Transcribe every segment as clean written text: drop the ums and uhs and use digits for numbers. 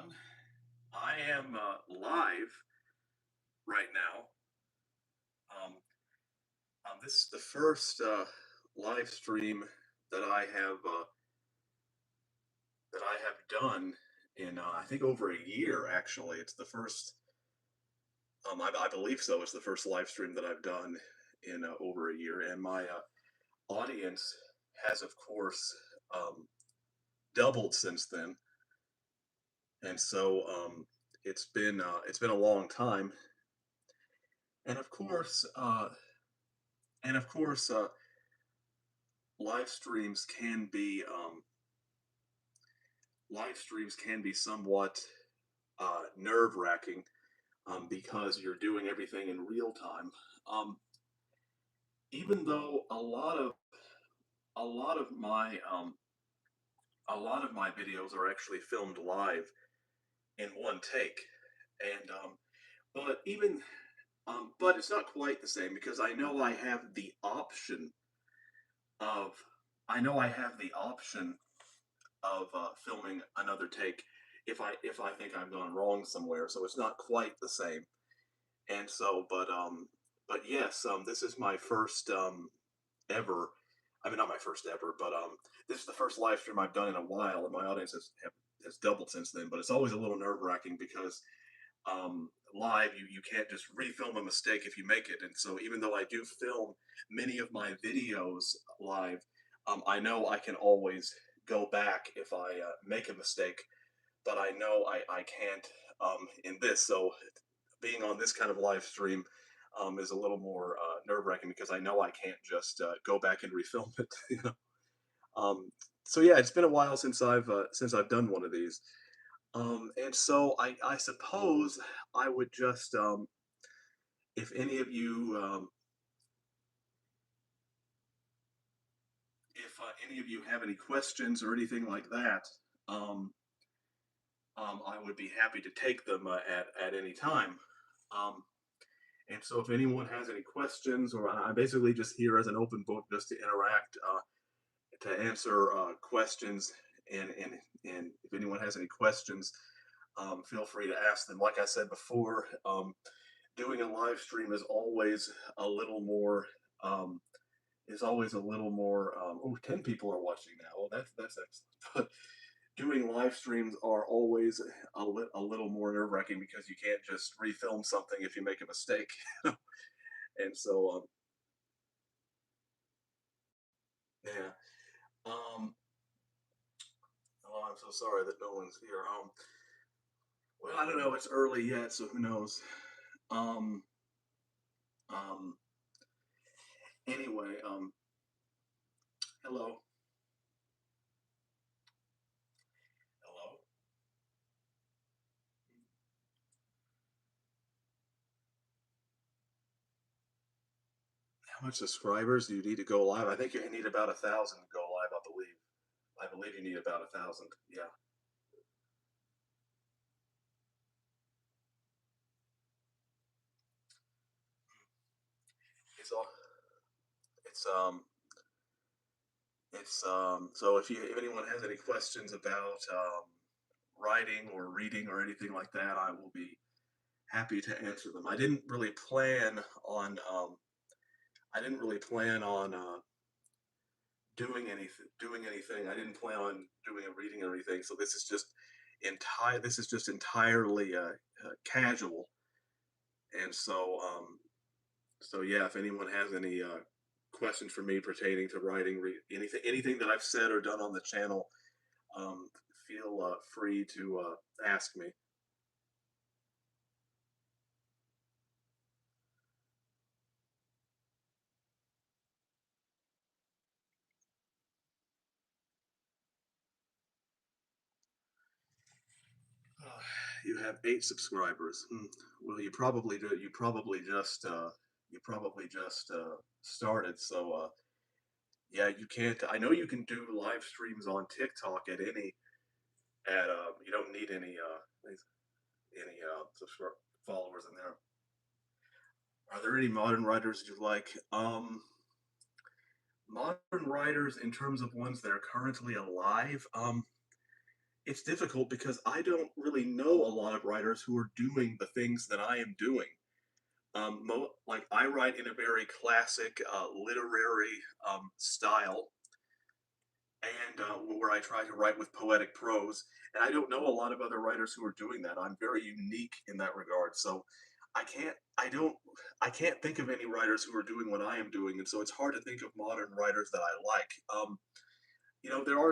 everyone. I am live right now. Um, this is the first live stream that I have done in I think over a year. Actually, it's the first. I believe so. It's the first live stream that I've done in over a year, and my audience has, of course, um, doubled since then. And so it's been a long time, and of course. And of course, live streams can be live streams can be somewhat nerve wracking because you're doing everything in real time. Um, Even though a lot of my a lot of my videos are actually filmed live in one take, and but it's not quite the same because of I know I have the option of filming another take if I think I've gone wrong somewhere. So it's not quite the same. And so, but yes, this is my first ever. I mean, not my first ever, but this is the first live stream I've done in a while, and my audience has doubled since then. But it's always a little nerve wracking because live you can't just refilm a mistake if you make it. And so even though I do film many of my videos live, I know I can always go back if I make a mistake, but I know I can't in this. So being on this kind of live stream is a little more nerve wracking because I know I can't just go back and refilm it. You know? um, so yeah, it's been a while since I've done one of these. And so I suppose I would just, if any of you, if any of you have any questions or anything like that, um, I would be happy to take them at any time. Um, and so if anyone has any questions, or I'm basically just here as an open book just to interact, to answer questions, and and if anyone has any questions, feel free to ask them. Like I said before, doing a live stream a little more um, is always a little more. Oh, 10 people are watching now. Well, that's excellent. But doing live streams are always a little more nerve wracking because you can't just refilm something if you make a mistake. And so, yeah. Um, oh, I'm so sorry that no one's here. Well, I don't know. It's early yet, so who knows? Um, um, anyway, hello, hello. How much subscribers do you need to go live? I think you need about 1,000 to go live. I believe. I believe you need about 1,000. Yeah. It's all. It's So if anyone has any questions about writing or reading or anything like that, I will be happy to answer them. I didn't really plan on doing anything. I didn't plan on doing a reading or anything. So this is just entirely casual. And so yeah, if anyone has any questions for me pertaining to writing, anything that I've said or done on the channel, um, feel free to ask me. Uh, you have 8 subscribers. Well, you probably do. You probably just started. So yeah, you can't. I know you can do live streams on TikTok at any at you don't need any followers in there. Are there any modern writers you like? Modern writers in terms of ones that are currently alive. it's difficult because I don't really know a lot of writers who are doing the things that I am doing. Like I write in a very classic literary style, and where I try to write with poetic prose. And I don't know a lot of other writers who are doing that. I'm very unique in that regard. So I can't, I don't, I can't think of any writers who are doing what I am doing, and so it's hard to think of modern writers that I like.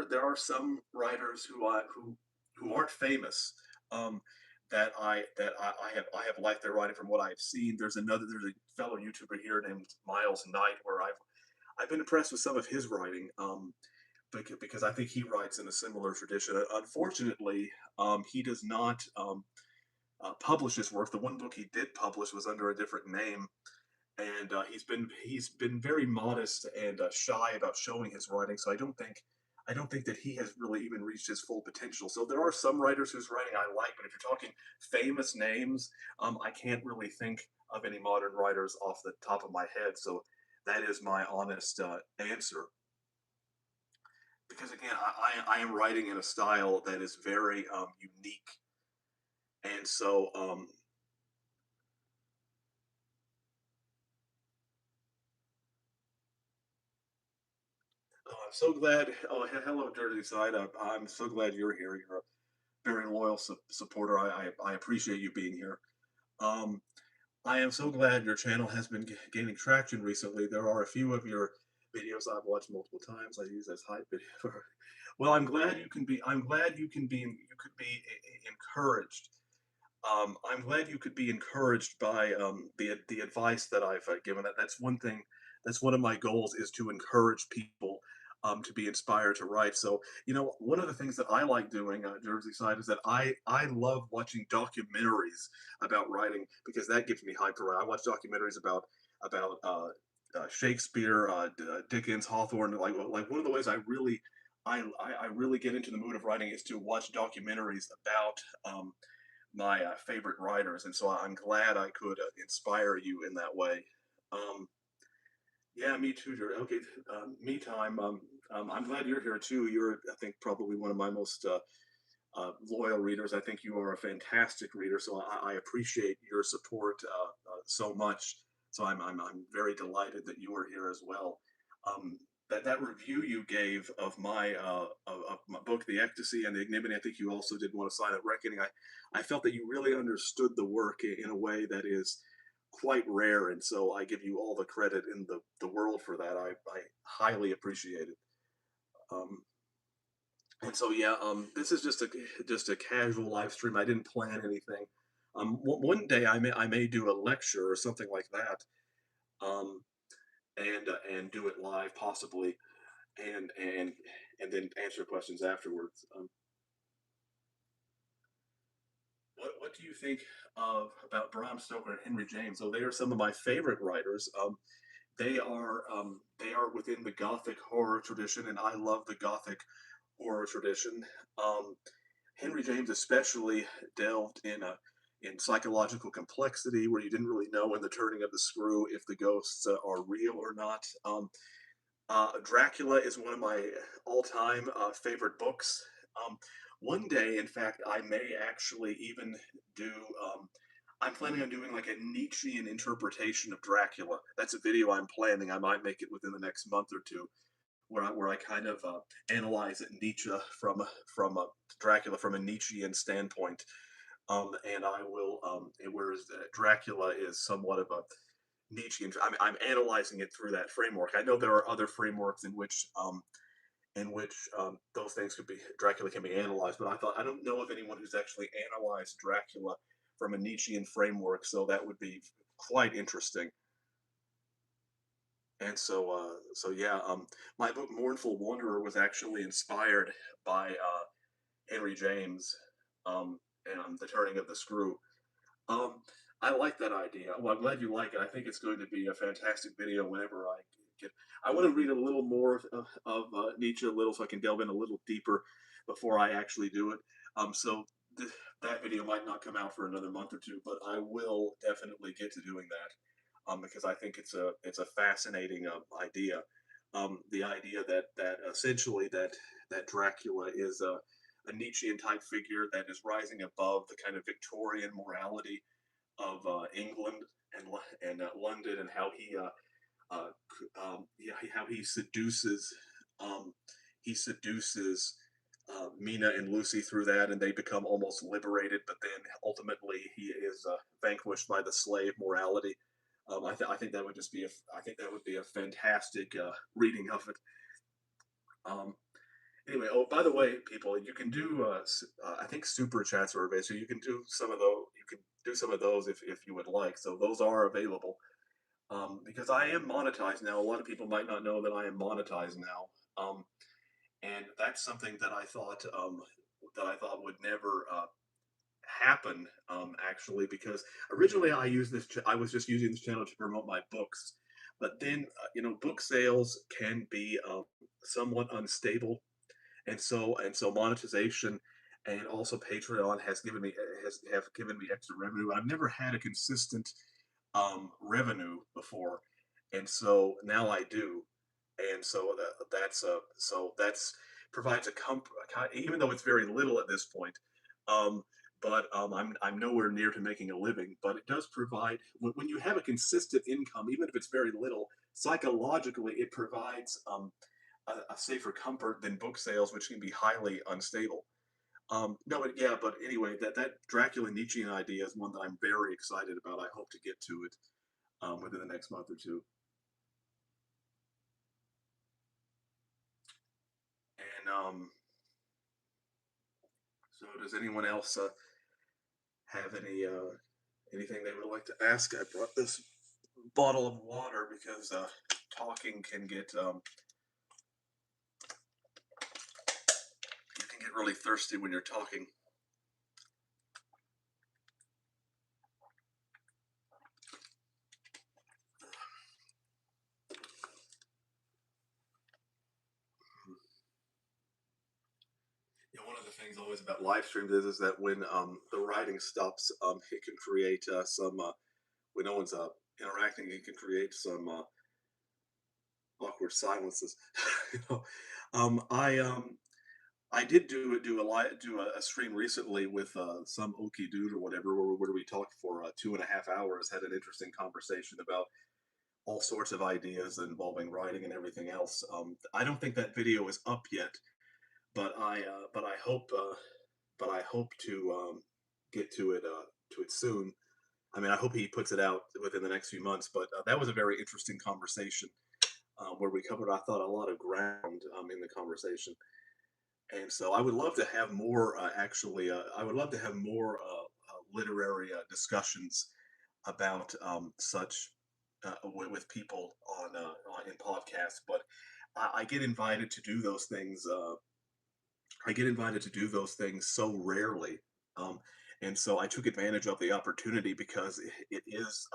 There are some writers who aren't famous, um, that I have liked their writing from what I've seen. There's a fellow YouTuber here named Miles Knight where I've been impressed with some of his writing. Because I think he writes in a similar tradition. Unfortunately, he does not publish his work. The one book he did publish was under a different name, and he's been very modest and shy about showing his writing. So I don't think that he has really even reached his full potential. So there are some writers whose writing I like, but if you're talking famous names, I can't really think of any modern writers off the top of my head. So that is my honest answer. Because again, I am writing in a style that is very unique, and so I'm so glad. Oh, hello, Dirty Side. I'm so glad you're here. You're a very loyal supporter. I appreciate you being here. Um, I am so glad your channel has been gaining traction recently. There are a few of your videos I've watched multiple times. I use as hype video. Well, I'm glad you can be. I'm glad you could be encouraged. I'm glad you could be encouraged by the advice that I've given. That's one thing. That's one of my goals is to encourage people to be inspired to write. So one of the things that I like doing, Jersey Side, is that I love watching documentaries about writing because that gives me hype to write. I watch documentaries about Shakespeare, Dickens, Hawthorne. Like one of the ways I really get into the mood of writing is to watch documentaries about my favorite writers, and so I'm glad I could inspire you in that way. Um, yeah, me too, Jared. Okay, me time. I'm glad you're here too. You're, I think, probably one of my most loyal readers. I think you are a fantastic reader, so I appreciate your support so much. So I'm very delighted that you are here as well. Um, that review you gave of my book, The Ecstasy and the Ignominy, I think you also did one of Silent Reckoning. I felt that you really understood the work in a way that is quite rare, and so I give you all the credit in the world for that. I highly appreciate it. Um, and so yeah, this is just a casual live stream. I didn't plan anything. One day I may do a lecture or something like that, um, and do it live possibly, and then answer questions afterwards. What do you think of about Bram Stoker and Henry James? So they are some of my favorite writers. They are within the Gothic horror tradition, and I love the Gothic horror tradition. Um, Henry James especially delved in psychological complexity, where you didn't really know in the turning of the screw if the ghosts are real or not. Dracula is one of my all-time favorite books. Um, One day, in fact, I may actually even do. I'm planning on doing like a Nietzschean interpretation of Dracula. That's a video I'm planning. I might make it within the next month or two, where I kind of analyze Nietzsche from Dracula from a Nietzschean standpoint, and I will. Whereas Dracula is somewhat of a Nietzschean. I'm analyzing it through that framework. I know there are other frameworks in which those things could be Dracula can be analyzed, but I don't know of anyone who's actually analyzed Dracula from a Nietzschean framework, so that would be quite interesting. And so yeah, my book Mournful Wanderer was actually inspired by Henry James, and the turning of the screw. Um, I like that idea. Well, I'm glad you like it. I think it's going to be a fantastic video whenever I get. I want to read a little more of Nietzsche a little so I can delve in a little deeper before I actually do it. So that video might not come out for another month or two, but I will definitely get to doing that because I think it's a fascinating idea. The idea that essentially that Dracula is a Nietzschean type figure that is rising above the kind of Victorian morality of England and London, and how yeah, how um, he seduces Mina and Lucy through that, and they become almost liberated. But then ultimately, he is vanquished by the slave morality. I think that would just be I think that would be a fantastic reading of it. Um, Anyway, oh, by the way, people, you can do, I think super chats are available, so you can do some of those. You can do some of those if you would like. So those are available. Because I am monetized now. A lot of people might not know that I am monetized now. And that's something that I thought would never happen. Actually, because originally I was just using this channel to promote my books, but then book sales can be somewhat unstable, and so monetization and also Patreon has have given me extra revenue. I've never had a consistent revenue before, and so now I do, and so that's provides a even though it's very little at this point. Um, but I'm nowhere near to making a living. But it does provide when you have a consistent income, even if it's very little. Psychologically, it provides a safer comfort than book sales, which can be highly unstable. No, but yeah, but anyway, that Dracula Nietzschean idea is one that I'm very excited about. I hope to get to it within the next month or two. And so, does anyone else have anything they would like to ask? I brought this bottle of water because talking can get you can get really thirsty when you're talking. One of the things always about live streams is that when the writing stops, it can create some when no one's interacting, it can create some awkward silences. you know, I I did do a stream recently with some Okie dude or whatever, where we talked for 2.5 hours, had an interesting conversation about all sorts of ideas involving writing and everything else. I don't think that video is up yet, but I hope to get to it soon. I mean, I hope he puts it out within the next few months. But that was a very interesting conversation where we covered, I thought, a lot of ground in the conversation. And so I would love to have more. I would love to have more literary discussions about such with people in podcasts. But I get invited to do those things. I get invited to do those things so rarely. Um, and so I took advantage of the opportunity because it is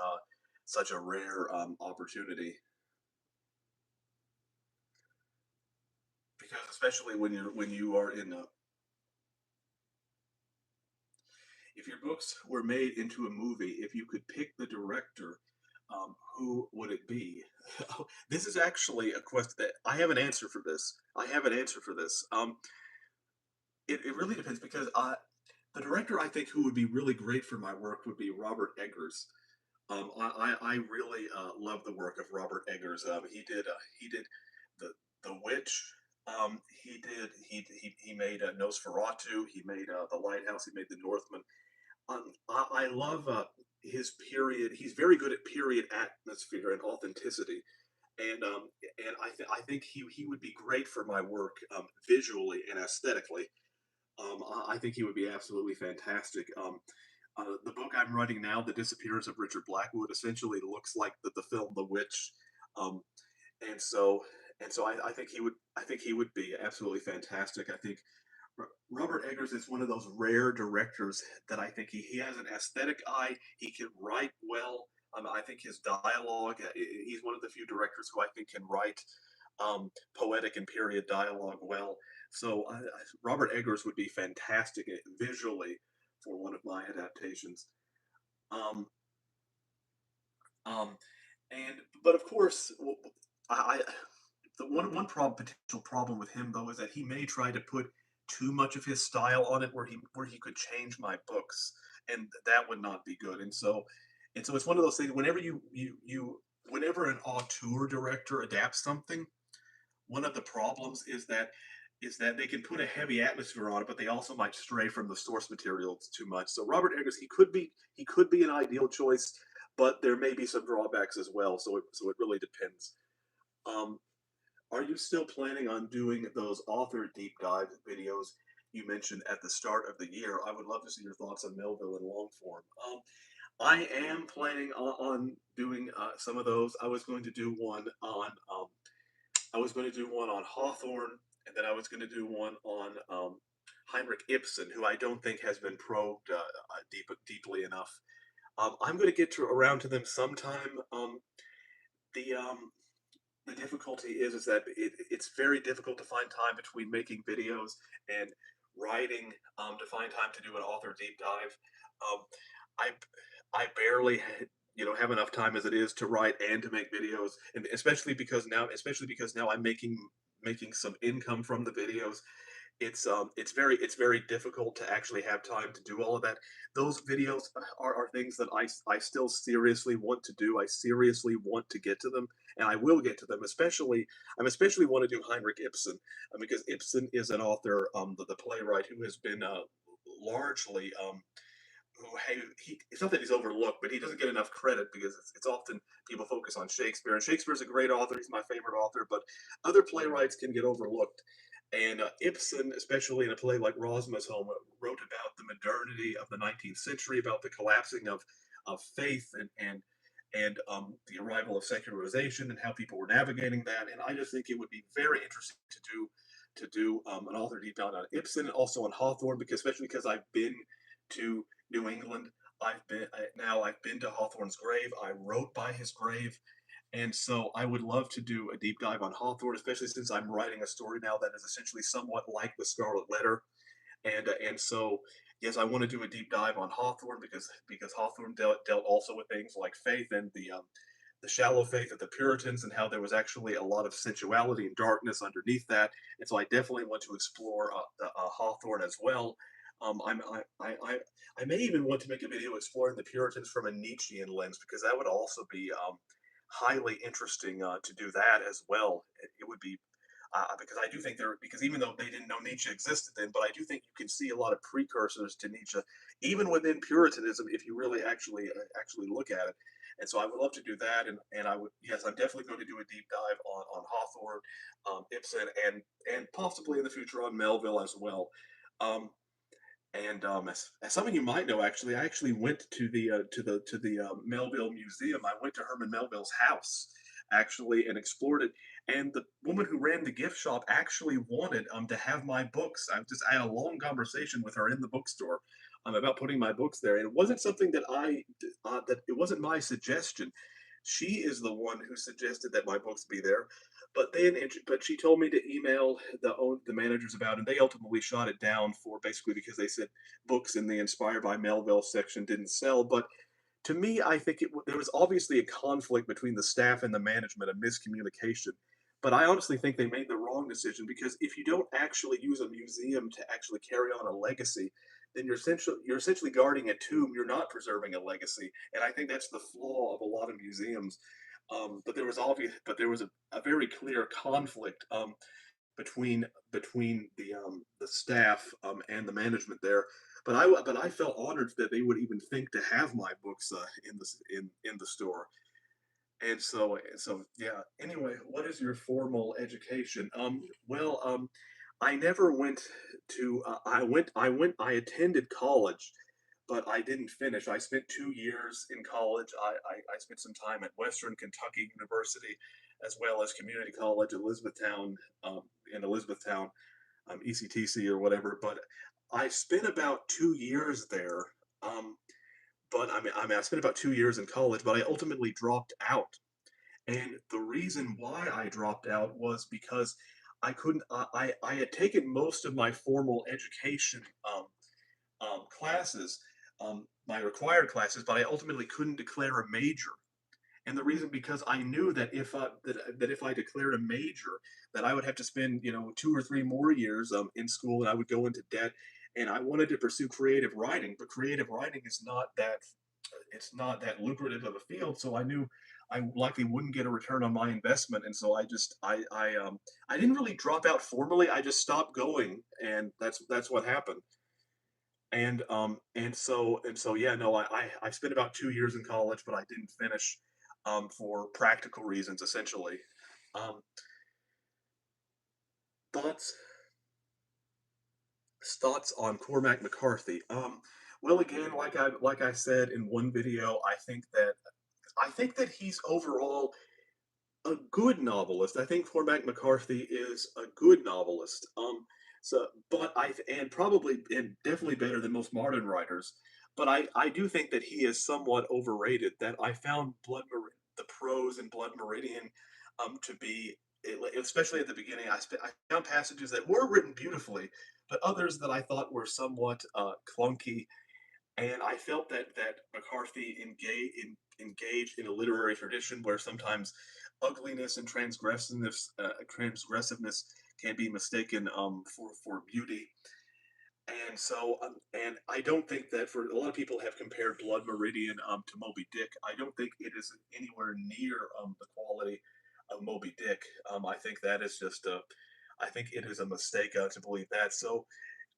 such a rare opportunity. Because especially when you are in a, if your books were made into a movie, if you could pick the director, who would it be? This is actually a question that I have an answer for this. I have an answer for this. It really depends because the director I think who would be really great for my work would be Robert Eggers. I really love the work of Robert Eggers. He did the Witch. He made Nosferatu. He made The Lighthouse. He made The Northman. I love his period. He's very good at period atmosphere and authenticity, and I think he would be great for my work visually and aesthetically. I think he would be absolutely fantastic. The book I'm writing now, The Disappearance of Richard Blackwood, essentially looks like the film The Witch, um, and so I think he would be absolutely fantastic. I think Robert Eggers is one of those rare directors that I think he has an aesthetic eye. He can write well. I think his dialogue. He's one of the few directors who I think can write poetic and period dialogue well. So Robert Eggers would be fantastic visually for one of my adaptations. Um, um, and but of course, I the one potential problem with him though is that he may try to put too much of his style on it where he could change my books, and that would not be good. And so it's one of those things. Whenever an auteur director adapts something, one of the problems is that they can put a heavy atmosphere on it, but they also might stray from the source material too much. So Robert Eggers, he could be an ideal choice, but there may be some drawbacks as well. So it really depends. Um, are you still planning on doing those author deep dive videos you mentioned at the start of the year? I would love to see your thoughts on Melville in long form. I am planning on doing some of those. I was going to do one on Hawthorne, and then I was going to do one on Heinrich Ibsen, who I don't think has been probed deeply enough. I'm going to get around to them sometime. The the difficulty is that it's very difficult to find time between making videos and writing to find time to do an author deep dive. Um, I I barely have enough time as it is to write and to make videos, and especially because now I'm making some income from the videos. It's very difficult to actually have time to do all of that. Those videos are things that I still seriously want to do. I seriously want to get to them, and I will get to them. Especially want to do Heinrich Ibsen, because Ibsen is an author, the playwright who has been largely who hey, it's not that he's overlooked, but he doesn't get enough credit because it's often people focus on Shakespeare, and Shakespeare's a great author. He's my favorite author, but other playwrights can get overlooked. And Ibsen, especially in a play like Rosmer's Home, wrote about the modernity of the 19th century, about the collapsing of faith and the arrival of secularization and how people were navigating that. And I just think it would be very interesting to do an author deep dive on Ibsen and also on Hawthorne, because especially because I've been to New England. I've been to Hawthorne's grave. I wrote by his grave, and so I would love to do a deep dive on Hawthorne, especially since I'm writing a story now that is essentially somewhat like the Scarlet Letter. And so yes, I want to do a deep dive on Hawthorne because Hawthorne dealt also with things like faith and the shallow faith of the Puritans and how there was actually a lot of sensuality and darkness underneath that. And so I definitely want to explore Hawthorne as well. I may even want to make a video exploring the Puritans from a Nietzschean lens, because that would also be highly interesting to do that as well. It would be because I do think because even though they didn't know Nietzsche existed then, but I do think you can see a lot of precursors to Nietzsche, even within Puritanism, if you really actually look at it. And so I would love to do that, and yes, I'm definitely going to do a deep dive on Hawthorne, Ibsen, and possibly in the future on Melville as well. Um, as some of you might know, I actually went to the Melville Museum. I went to Herman Melville's house actually and explored it. And the woman who ran the gift shop actually wanted to have my books. I had a long conversation with her in the bookstore about putting my books there. And it wasn't something that it wasn't my suggestion. She is the one who suggested that my books be there. But she told me to email the managers about it, and they ultimately shot it down for basically because they said books in the Inspired by Melville section didn't sell. But to me, I think there was obviously a conflict between the staff and the management, a miscommunication. But I honestly think they made the wrong decision, because if you don't actually use a museum to actually carry on a legacy, then you're essentially guarding a tomb. You're not preserving a legacy, and I think that's the flaw of a lot of museums. But there was a very clear conflict between the staff and the management there. But I felt honored that they would even think to have my books in the store. And so yeah. Anyway, what is your formal education? I never went to. I attended college, but I didn't finish. I spent 2 years in college. I spent some time at Western Kentucky University, as well as community college, in Elizabethtown, ECTC or whatever. But I spent about 2 years there. Um, but I spent about 2 years in college, but I ultimately dropped out. And the reason why I dropped out was because I couldn't. I had taken most of my formal education classes, my required classes, but I ultimately couldn't declare a major. And the reason because I knew that if I declared a major, that I would have to spend 2 or 3 more years in school, and I would go into debt. And I wanted to pursue creative writing, but creative writing is not that it's not that lucrative of a field. So I knew I likely wouldn't get a return on my investment, and so I didn't really drop out formally. I just stopped going, and that's what happened. And yeah, no, I spent about 2 years in college, but I didn't finish for practical reasons, essentially. Um, thoughts thoughts on Cormac McCarthy. Well, again, like I said in one video, I think that he's overall a good novelist. I think Cormac McCarthy is a good novelist. But and probably and definitely better than most modern writers. But I do think that he is somewhat overrated. That I found the prose in Blood Meridian to be, especially at the beginning, I found passages that were written beautifully, but others that I thought were somewhat clunky, and I felt that McCarthy engaged in a literary tradition where sometimes ugliness and transgressiveness can be mistaken for beauty. And I don't think that, for a lot of people have compared Blood Meridian to Moby Dick. I don't think it is anywhere near the quality of Moby Dick. I think that is I think it is a mistake to believe that. So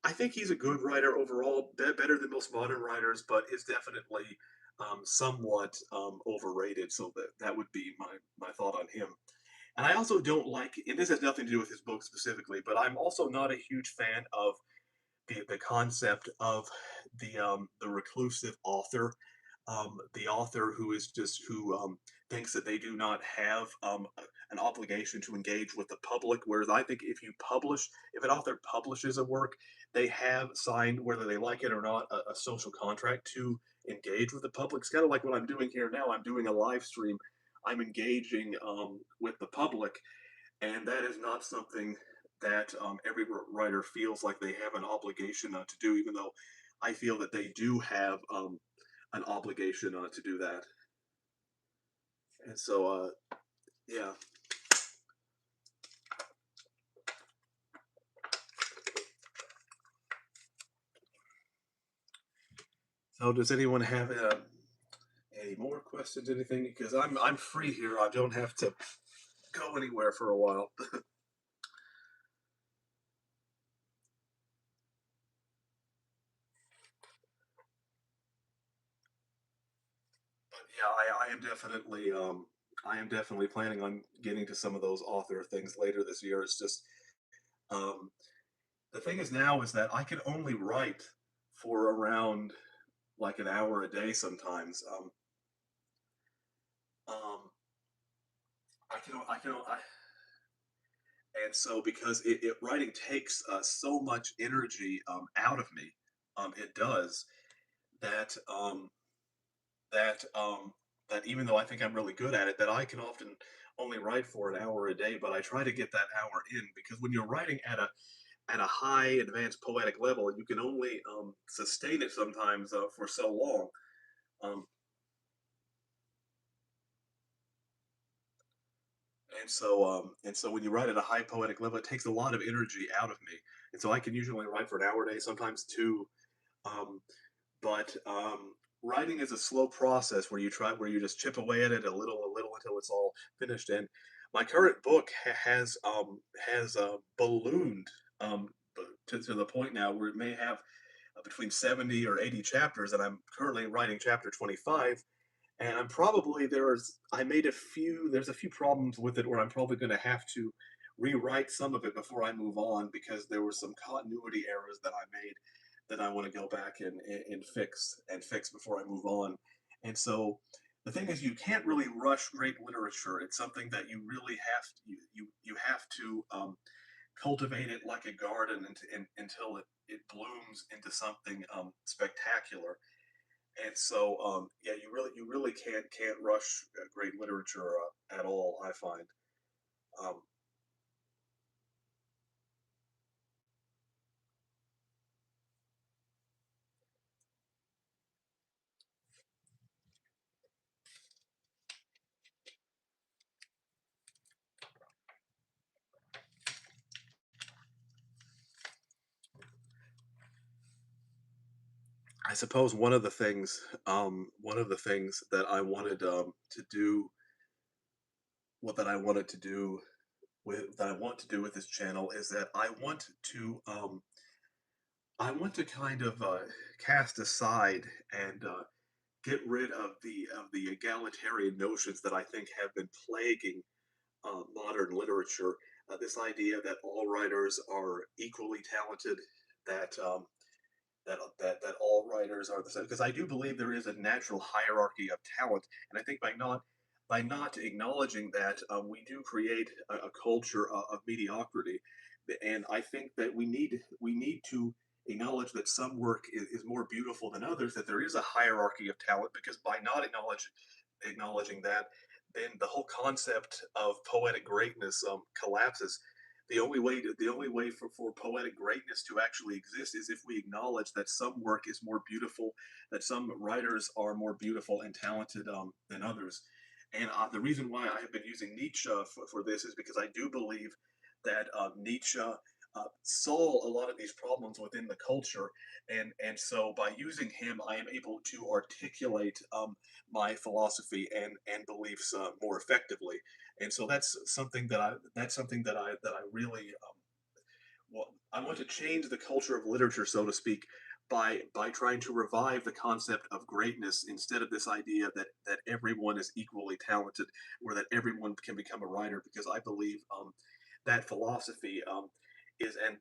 I think he's a good writer overall, better than most modern writers, but is definitely somewhat overrated. So that would be my thought on him. And I also don't like, and this has nothing to do with his book specifically, but I'm also not a huge fan of the concept of the reclusive author, the author who is just who thinks that they do not have an obligation to engage with the public. Whereas I think if an author publishes a work, they have signed, whether they like it or not, a social contract to engage with the public. It's kind of like what I'm doing here now. I'm doing a live stream. I'm engaging with the public, and that is not something that every writer feels like they have an obligation to do, even though I feel that they do have an obligation to do that. And so, yeah. So, does anyone have any more questions? Anything? Because I'm free here. I don't have to go anywhere for a while. But yeah, I am definitely planning on getting to some of those author things later this year. It's just um, the thing is now is that I can only write for around like an hour a day sometimes. Um, and so because writing takes so much energy out of me, it does that that that even though I think I'm really good at it, that I can often only write for an hour a day, but I try to get that hour in because when you're writing at a high advanced poetic level, you can only sustain it sometimes for so long. Um, and so when you write at a high poetic level, it takes a lot of energy out of me. And so I can usually write for an hour a day, sometimes two. Um, but writing is a slow process where you just chip away at it a little until it's all finished. And my current book has ballooned to the point now where it may have between 70 or 80 chapters, and I'm currently writing chapter 25. And I made there's a few problems with it where I'm probably going to have to rewrite some of it before I move on because there were some continuity errors that I made that I want to go back and fix before I move on. And so the thing is, you can't really rush great literature. It's something that you really you have to cultivate it like a garden until it blooms into something spectacular. And so, yeah, you really can't rush great literature at all. I find. Um, I suppose one of the things that I wanted to do, what that I wanted to do that I want to do with this channel is that I want to kind of cast aside and get rid of the egalitarian notions that I think have been plaguing modern literature. This idea that all writers are equally talented, that that all writers are the same. Because I do believe there is a natural hierarchy of talent, and I think by not acknowledging that, we do create a culture of mediocrity. And I think that we need to acknowledge that some work is more beautiful than others. That there is a hierarchy of talent, because by not acknowledging that, then the whole concept of poetic greatness collapses. The only way for poetic greatness to actually exist is if we acknowledge that some work is more beautiful, that some writers are more beautiful and talented than others. And the reason why I have been using Nietzsche for this is because I do believe that Nietzsche saw a lot of these problems within the culture, and so by using him, I am able to articulate my philosophy and beliefs more effectively. And so that's something that I really well, I want to change the culture of literature, so to speak, by trying to revive the concept of greatness instead of this idea that everyone is equally talented or that everyone can become a writer. Because I believe that philosophy is and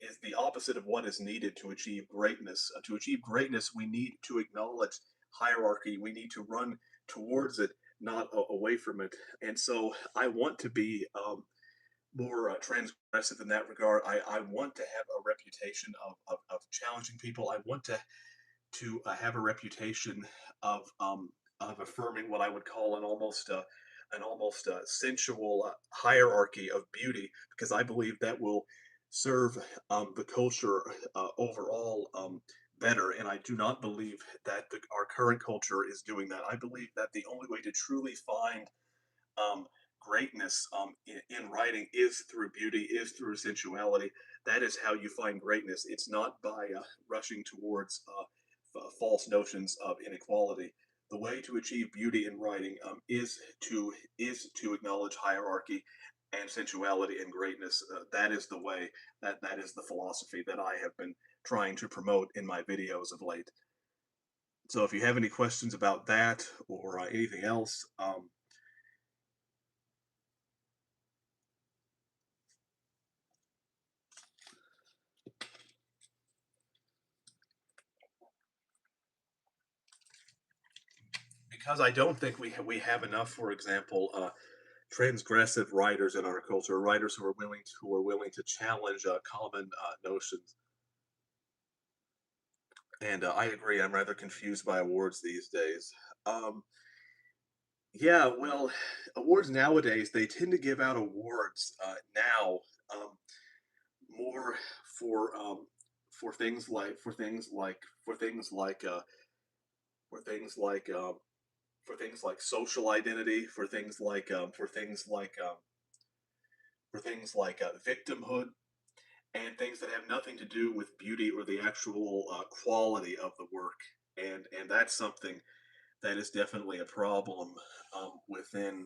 is the opposite of what is needed to achieve greatness. To achieve greatness, we need to acknowledge hierarchy. We need to run towards it, not away from it. And so I want to be more transgressive in that regard. I want to have a reputation of challenging people. I want to have a reputation of affirming what I would call an almost sensual hierarchy of beauty, because I believe that will serve the culture overall better. And I do not believe that our current culture is doing that. I believe that the only way to truly find um, greatness in writing is through beauty, is through sensuality. That is how you find greatness. It's not by rushing towards false notions of inequality. The way to achieve beauty in writing is to acknowledge hierarchy and sensuality and greatness. That is the way. That is the philosophy that I have been trying to promote in my videos of late. So if you have any questions about that or anything else, because I don't think we have enough, for example, transgressive writers in our culture, writers who are willing to challenge common notions. And I agree. I'm rather confused by awards these days. Um, yeah, well, awards nowadays they tend to give out awards now um, more for for things like for things like for things like for things like for things like social identity, for things like victimhood, and things that have nothing to do with beauty or the actual quality of the work. And that's something that is definitely a problem within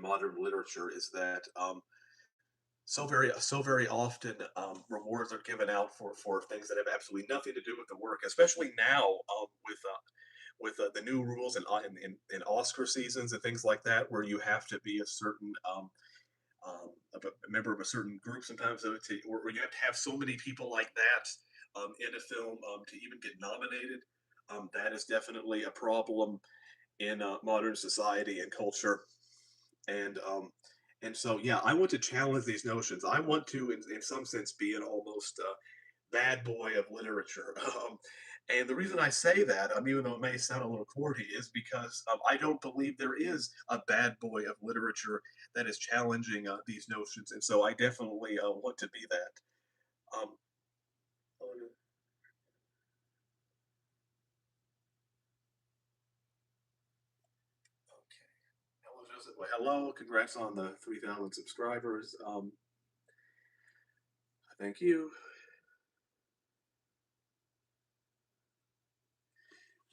modern literature. Is that so very often rewards are given out for things that have absolutely nothing to do with the work, especially now with the new rules in Oscar seasons and things like that, where you have to be a certain a member of a certain group sometimes, or you have to have so many people like that in a film to even get nominated. That is definitely a problem in modern society and culture. And and so, yeah, I want to challenge these notions. I want to, in some sense, be an almost bad boy of literature. And the reason I say that, even though it may sound a little corny, is because I don't believe there is a bad boy of literature that is challenging these notions. And so I definitely want to be that. Um, oh, okay. Hello, Joseph. Well, hello. Congrats on the 3,000 subscribers. Thank you.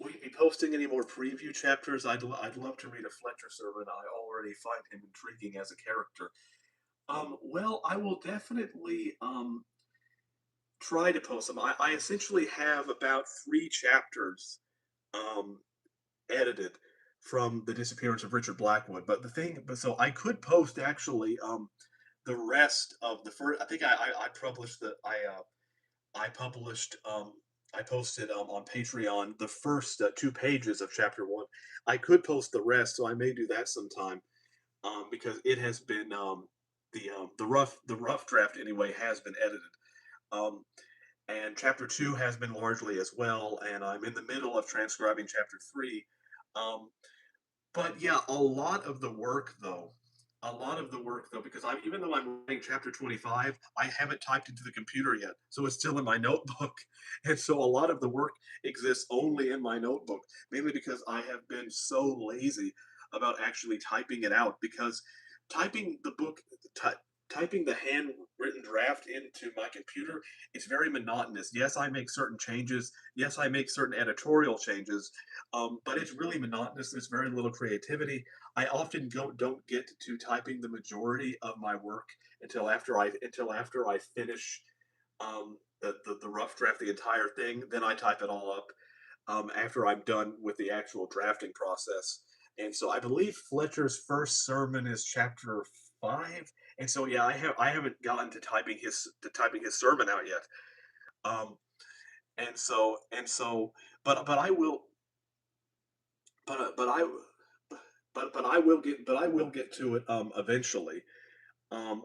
will you be posting any more preview chapters? I'd love to read a Fletcher sermon. I already find him intriguing as a character. Well, I will definitely try to post them. I essentially have about 3 chapters um, edited from the disappearance of Richard Blackwood. But so I could post actually the rest of the first. I think I published I published I posted on Patreon the first 2 pages of chapter one. I could post the rest, so I may do that sometime because it has been the rough draft anyway has been edited. Um, and chapter two has been largely as well, and I'm in the middle of transcribing chapter three. Um, but yeah, a lot of the work though, because I even though I'm writing chapter 25, I haven't typed into the computer yet, so it's still in my notebook, and so a lot of the work exists only in my notebook, mainly because I have been so lazy about actually typing it out. Because typing the book, ty- typing the handwritten draft into my computer is very monotonous. Yes, I make certain changes. Yes, I make certain editorial changes, but it's really monotonous. There's very little creativity. I often don't get to typing the majority of my work until after I finish the rough draft, the entire thing. Then I type it all up after I'm done with the actual drafting process. And so I believe Fletcher's first sermon is chapter 5. And so yeah, I haven't gotten to typing his sermon out yet. Um, and so but I will but I but I will get to it eventually. Um,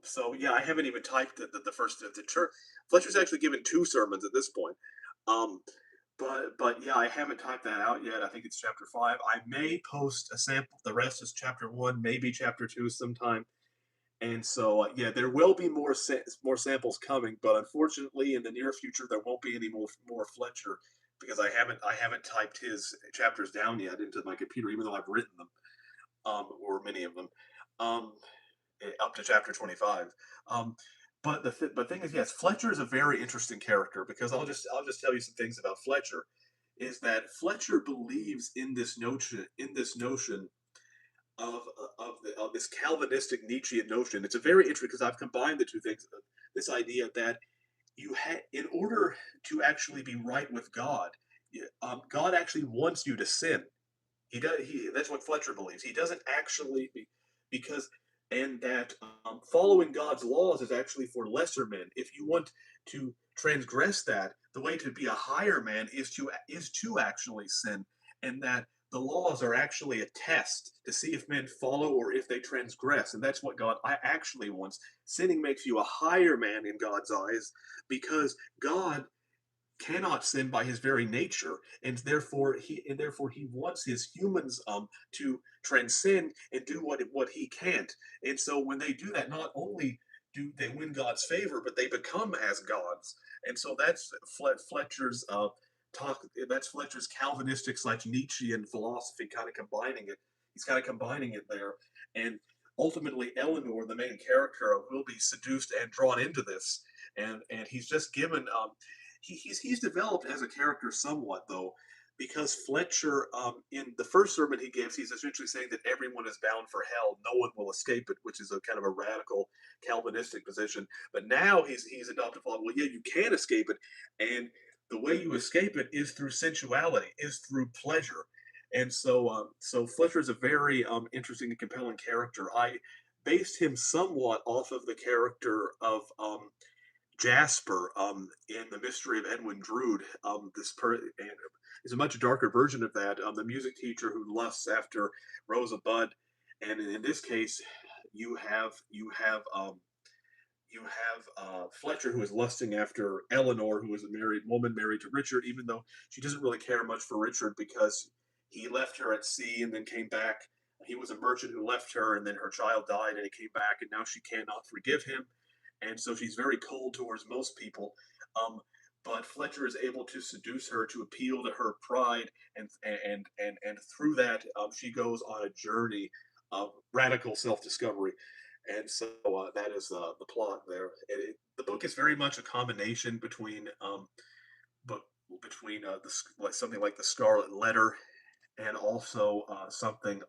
so yeah, I haven't even typed the first the church. Fletcher's actually given 2 sermons at this point. Um, but yeah, I haven't typed that out yet. I think it's chapter 5. I may post a sample. The rest is chapter 1, maybe chapter 2 sometime. And so yeah, there will be more samples coming, but unfortunately, in the near future, there won't be any more Fletcher because I haven't typed his chapters down yet into my computer, even though I've written them, or many of them. Um, up to chapter 25. Um, but thing is, yes, Fletcher is a very interesting character because I'll just tell you some things about Fletcher. Is that Fletcher believes in this notion of this Calvinistic Nietzschean notion. It's a very interesting because I've combined the two things. This idea that in order to actually be right with God, God actually wants you to sin. He does. That's what Fletcher believes. He doesn't actually because and that following God's laws is actually for lesser men. If you want to transgress that, the way to be a higher man is to actually sin, and that the laws are actually a test to see if men follow or if they transgress, and that's what God actually wants. Sinning makes you a higher man in God's eyes because God cannot sin by his very nature, and therefore he wants his humans to transcend and do what he can't. And so when they do that, not only do they win God's favor, but they become as gods. And so that's Fletcher's talk. That's Fletcher's Calvinistic slash Nietzschean philosophy, kind of combining it. He's kind of combining it there, and ultimately Eleanor, the main character, will be seduced and drawn into this. And he's just given he's developed as a character somewhat though, because Fletcher, in the first sermon he gives, he's essentially saying that everyone is bound for hell, no one will escape it, which is a kind of a radical Calvinistic position. But now he's adopted thought, well, yeah, you can escape it, and the way you escape it is through sensuality, is through pleasure. And so Fletcher is a very interesting and compelling character. I based him somewhat off of the character of Jasper in The Mystery of Edwin Drood. And is a much darker version of that. The music teacher who lusts after Rosa Budd, and in this case, you have you have Fletcher who is lusting after Eleanor, who is a married woman married to Richard, even though she doesn't really care much for Richard because he left her at sea and then came back. He was a merchant who left her, and then her child died, and he came back, and now she cannot forgive him, and so she's very cold towards most people. Um, but Fletcher is able to seduce her to appeal to her pride, and through that, she goes on a journey of radical self discovery. And so that is the plot there. The book is very much a combination between between like something like the Scarlet Letter, and also something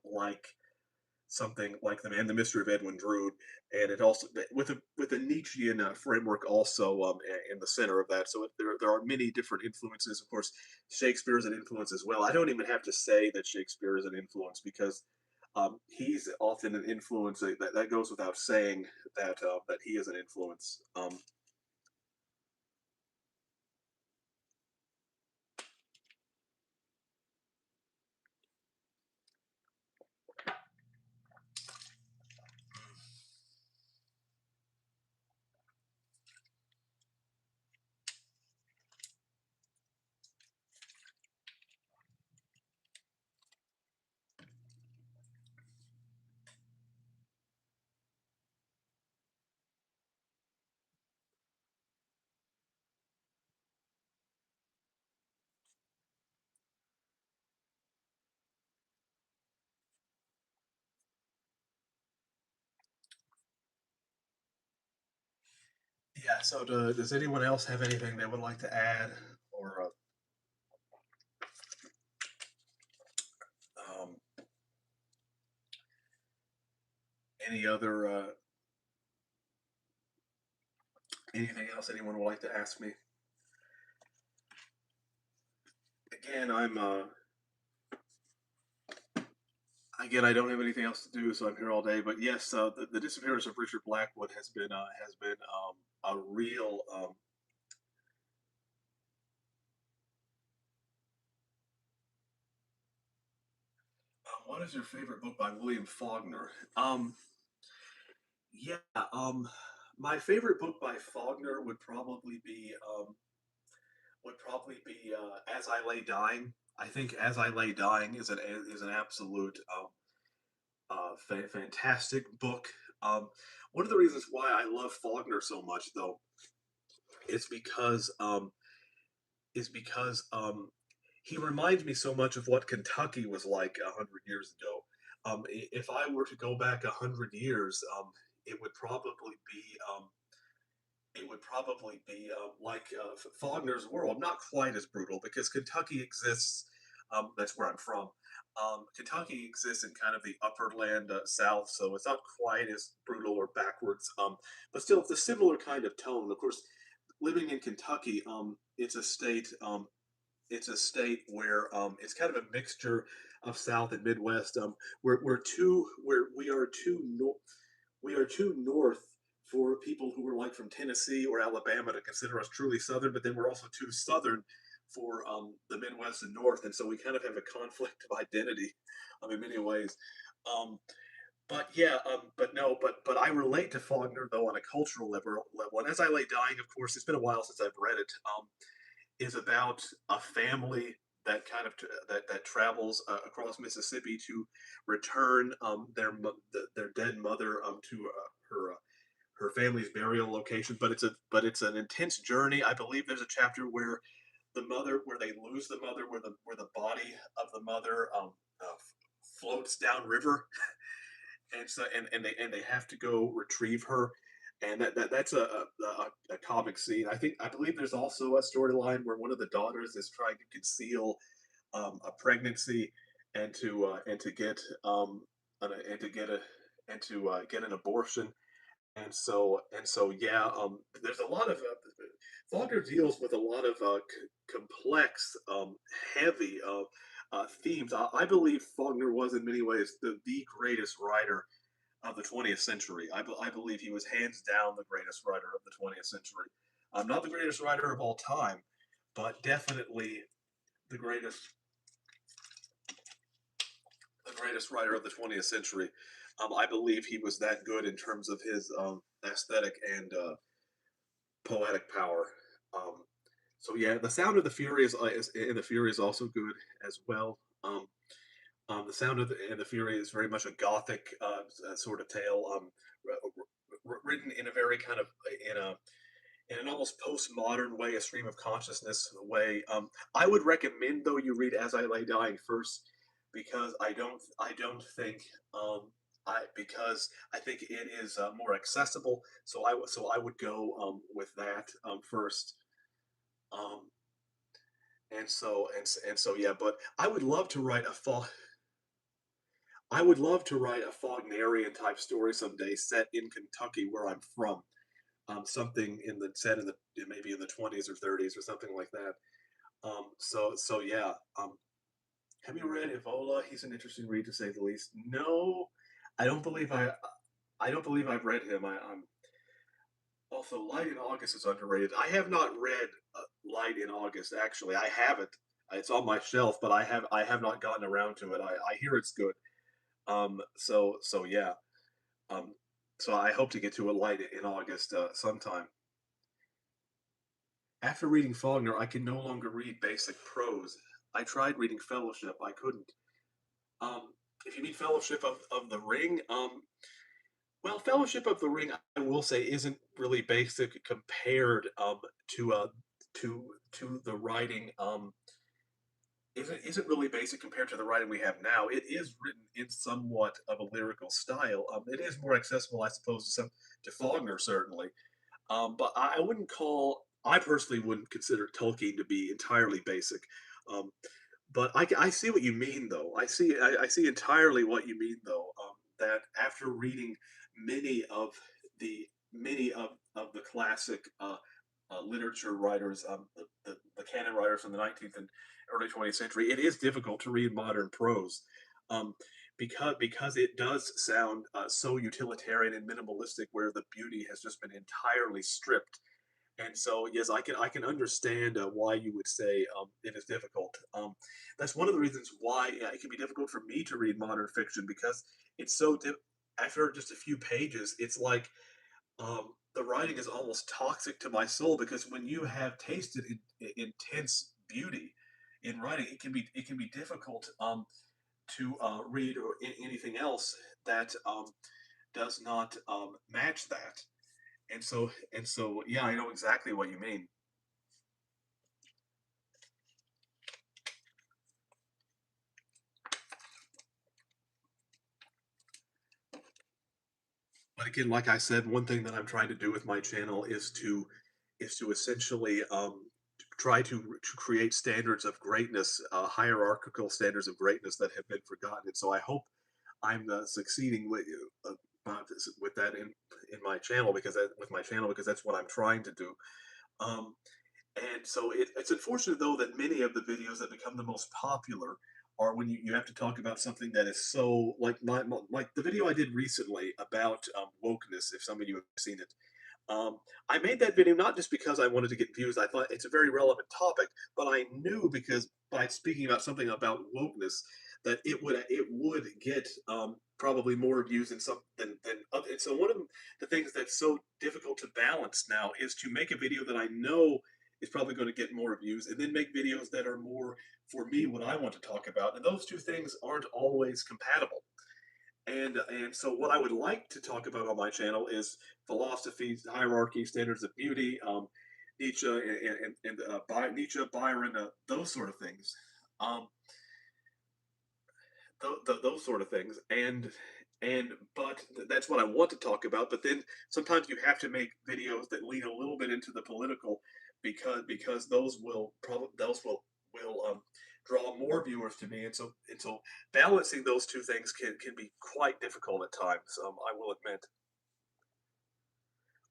like the Man, the Mystery of Edwin Drood, and it also with a Nietzschean framework also in the center of that. So there are many different influences. Of course, Shakespeare is an influence as well. I don't even have to say that Shakespeare is an influence because he's often an influence. That goes without saying that he is an influence. Yeah. So does anyone else have anything they would like to add, or um, any other anything else anyone would like to ask me? Again, again, I don't have anything else to do, so I'm here all day. But yes, the disappearance of Richard Blackwood has been a real. What is your favorite book by William Faulkner? Yeah, my favorite book by Faulkner would probably be As I Lay Dying. I think As I Lay Dying is an absolute fantastic book. One of the reasons why I love Faulkner so much, though, is because is because he reminds me so much of what Kentucky was like 100 years ago. If I were to go back 100 years, it would probably be it would probably be like Faulkner's world, not quite as brutal because Kentucky exists. That's where I'm from. Kentucky exists in kind of the upperland south, so it's not quite as brutal or backwards, but still, it's a similar kind of tone. Of course, living in Kentucky, it's a state where it's kind of a mixture of South and Midwest. We are too north for people who were like from Tennessee or Alabama to consider us truly Southern, but then we're also too Southern for the Midwest and North, and so we kind of have a conflict of identity in many ways. Um, but yeah, but no, but I relate to Faulkner though on a cultural level. And As I Lay Dying, of course, it's been a while since I've read it. Is about a family that that travels across Mississippi to return their dead mother to her family's burial location. But it's an intense journey. I believe there's a chapter where they lose the mother, where the body of the mother floats downriver, and so and they have to go retrieve her, and that's a comic scene. I believe there's also a storyline where one of the daughters is trying to conceal a pregnancy and to get and to get a and to get an abortion, and so yeah, there's a lot of Faulkner deals with a lot of complex, heavy themes. I believe Faulkner was in many ways the greatest writer of the 20th century. I believe he was hands down the greatest writer of the 20th century. Not the greatest writer of all time, but definitely the greatest the greatest writer of the 20th century. I believe he was that good in terms of his aesthetic and poetic power. Um, so yeah, the Sound of the Fury the Fury is also good as well. The Sound of the Fury is very much a gothic sort of tale, written in a very kind of in a in an almost postmodern way, a stream of consciousness way. I would recommend though you read As I Lay Dying first because I don't think because I think it is more accessible. So I would go with that first. Um, And so yeah. But I would love to write a Wagnerian type story someday, set in Kentucky, where I'm from. Something in the set in the maybe in the 20s or 30s or something like that. So yeah. Have you read Evola? He's an interesting read to say the least. No, I don't believe I don't believe I've read him. I'm also Light in August is underrated. I have not read Light in August. Actually, I haven't. It's on my shelf, but I have not gotten around to it. I hear it's good. So yeah. Um, so I hope to get to a Light in August sometime. After reading Faulkner, I can no longer read basic prose. I tried reading Fellowship. I couldn't. If you mean Fellowship of the Ring, well, Fellowship of the Ring, I will say, isn't really basic compared to the writing. Isn't really basic compared to the writing we have now. It is written in somewhat of a lyrical style. It is more accessible, I suppose, to Faulkner certainly. But I wouldn't call. I personally wouldn't consider Tolkien to be entirely basic. Um, but I see what you mean, though. I see entirely what you mean, though. That after reading many of the classic literature writers, the canon writers from the 19th and early 20th century, it is difficult to read modern prose. Um, because it does sound so utilitarian and minimalistic, where the beauty has just been entirely stripped. And so, yes, I can understand why you would say it is difficult. That's one of the reasons why it can be difficult for me to read modern fiction, because it's so after just a few pages, it's like the writing is almost toxic to my soul, because when you have tasted intense beauty in writing, it can be difficult to read or anything else that does not match that. And so, yeah, I know exactly what you mean. But again, like I said, one thing that I'm trying to do with my channel is to essentially try to create standards of greatness, hierarchical standards of greatness that have been forgotten. And so I hope I'm succeeding with that in my channel, because that's what I'm trying to do. Um, And so it's unfortunate, though, that many of the videos that become the most popular are when you have to talk about something that is so like like the video I did recently about wokeness. If some of you have seen it, I made that video not just because I wanted to get views. I thought it's a very relevant topic, but I knew, because by speaking about something about wokeness, that it would get probably more views than other. And so one of the things that's so difficult to balance now is to make a video that I know is probably going to get more views, and then make videos that are more for me, what I want to talk about. And those two things aren't always compatible. And so what I would like to talk about on my channel is philosophy, hierarchy, standards of beauty, Nietzsche, Nietzsche, Byron, those sort of things, um, those sort of things, and but that's what I want to talk about. But then sometimes you have to make videos that lean a little bit into the political, because those will draw more viewers to me. And so balancing those two things can be quite difficult at times. I will admit.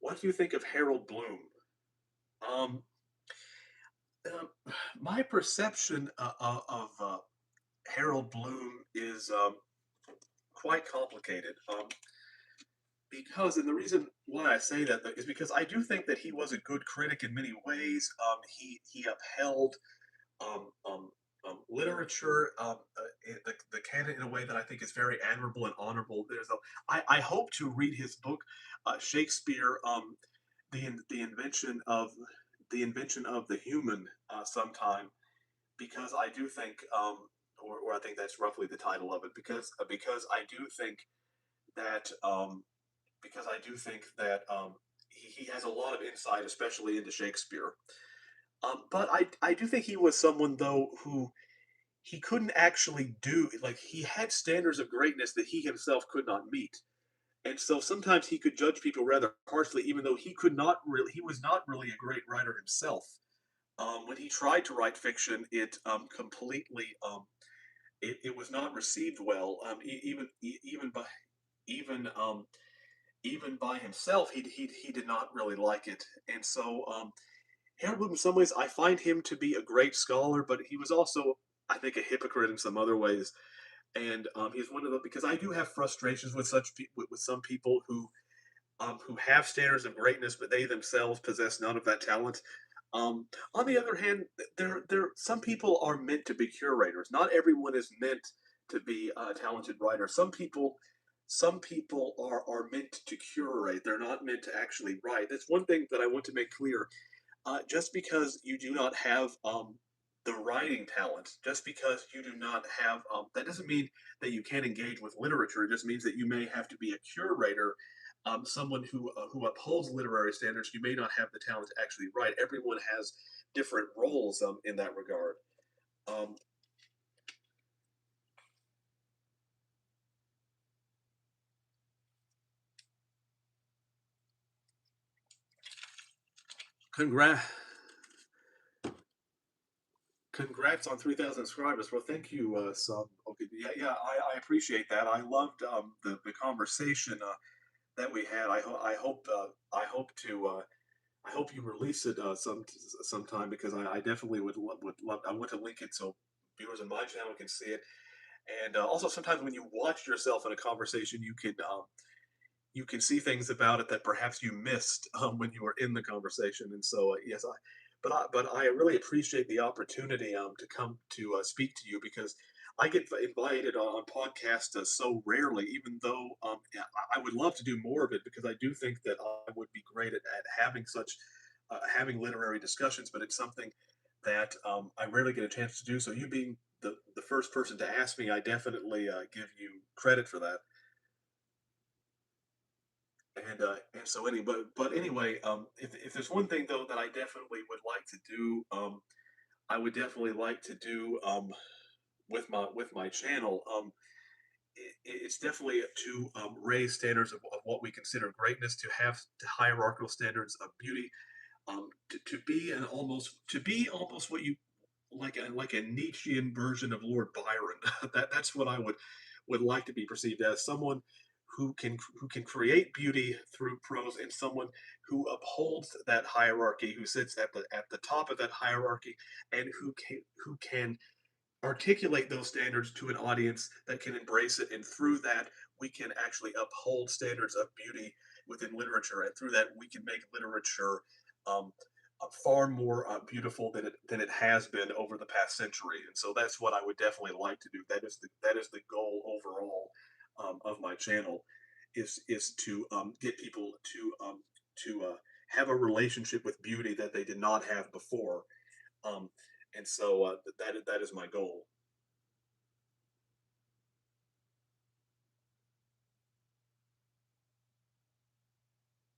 What do you think of Harold Bloom? Um, um, my perception of Harold Bloom is quite complicated. And the reason why I say that is because I do think that he was a good critic in many ways. He upheld um, um, literature, the canon, in a way that I think is very admirable and honorable. I hope to read his book, Shakespeare, the invention of the human, sometime, because I do think, or I think that's roughly the title of it, because I do think that he has a lot of insight, especially into Shakespeare. But I do think he was someone, though, who he couldn't actually do, like, he had standards of greatness that he himself could not meet. And so sometimes he could judge people rather harshly, even though he was not really a great writer himself. when he tried to write fiction, it completely it was not received well. Even even by himself, he did not really like it, and so Harold Bloom, in some ways, I find him to be a great scholar, but he was also, I think, a hypocrite in some other ways. And he's one of the because I do have frustrations with with some people who have standards of greatness, but they themselves possess none of that talent. On the other hand, there some people are meant to be curators. Not everyone is meant to be a talented writer. Some people are meant to curate. They're not meant to actually write. That's one thing that I want to make clear. Just because you do not have the writing talent, just because you do not have, that doesn't mean that you can't engage with literature. It just means that you may have to be a curator, someone who upholds literary standards. You may not have the talent to actually write. Everyone has different roles in that regard. Um, congrats, congrats on 3,000 subscribers. Well, thank you, Sub. Okay, yeah, I appreciate that. I loved the conversation. That we had. I hope to I hope you release it sometime because I definitely would love. I want to link it so viewers on my channel can see it. And also, sometimes when you watch yourself in a conversation, you can see things about it that perhaps you missed when you were in the conversation. And so, yes, but I really appreciate the opportunity to come to speak to you because I get invited on podcasts so rarely. Even though yeah, I would love to do more of it because I do think that I would be great at having such having literary discussions. But it's something that I rarely get a chance to do. So you being the first person to ask me, I definitely give you credit for that. And so but anyway, if there's one thing though that I definitely would like to do, I would definitely like to do with my channel. It's definitely to raise standards of what we consider greatness, to have hierarchical standards of beauty, to be an almost to be almost what you like a Nietzschean version of Lord Byron. That's what I would like to be perceived as someone who can create beauty through prose and someone who upholds that hierarchy, who sits at the top of that hierarchy, and who can articulate those standards to an audience that can embrace it, and through that we can actually uphold standards of beauty within literature, and through that we can make literature um, far more beautiful than it has been over the past century. And so that's what I would definitely like to do. That is the goal overall of my channel is to get people to have a relationship with beauty that they did not have before. Um, and so that is my goal.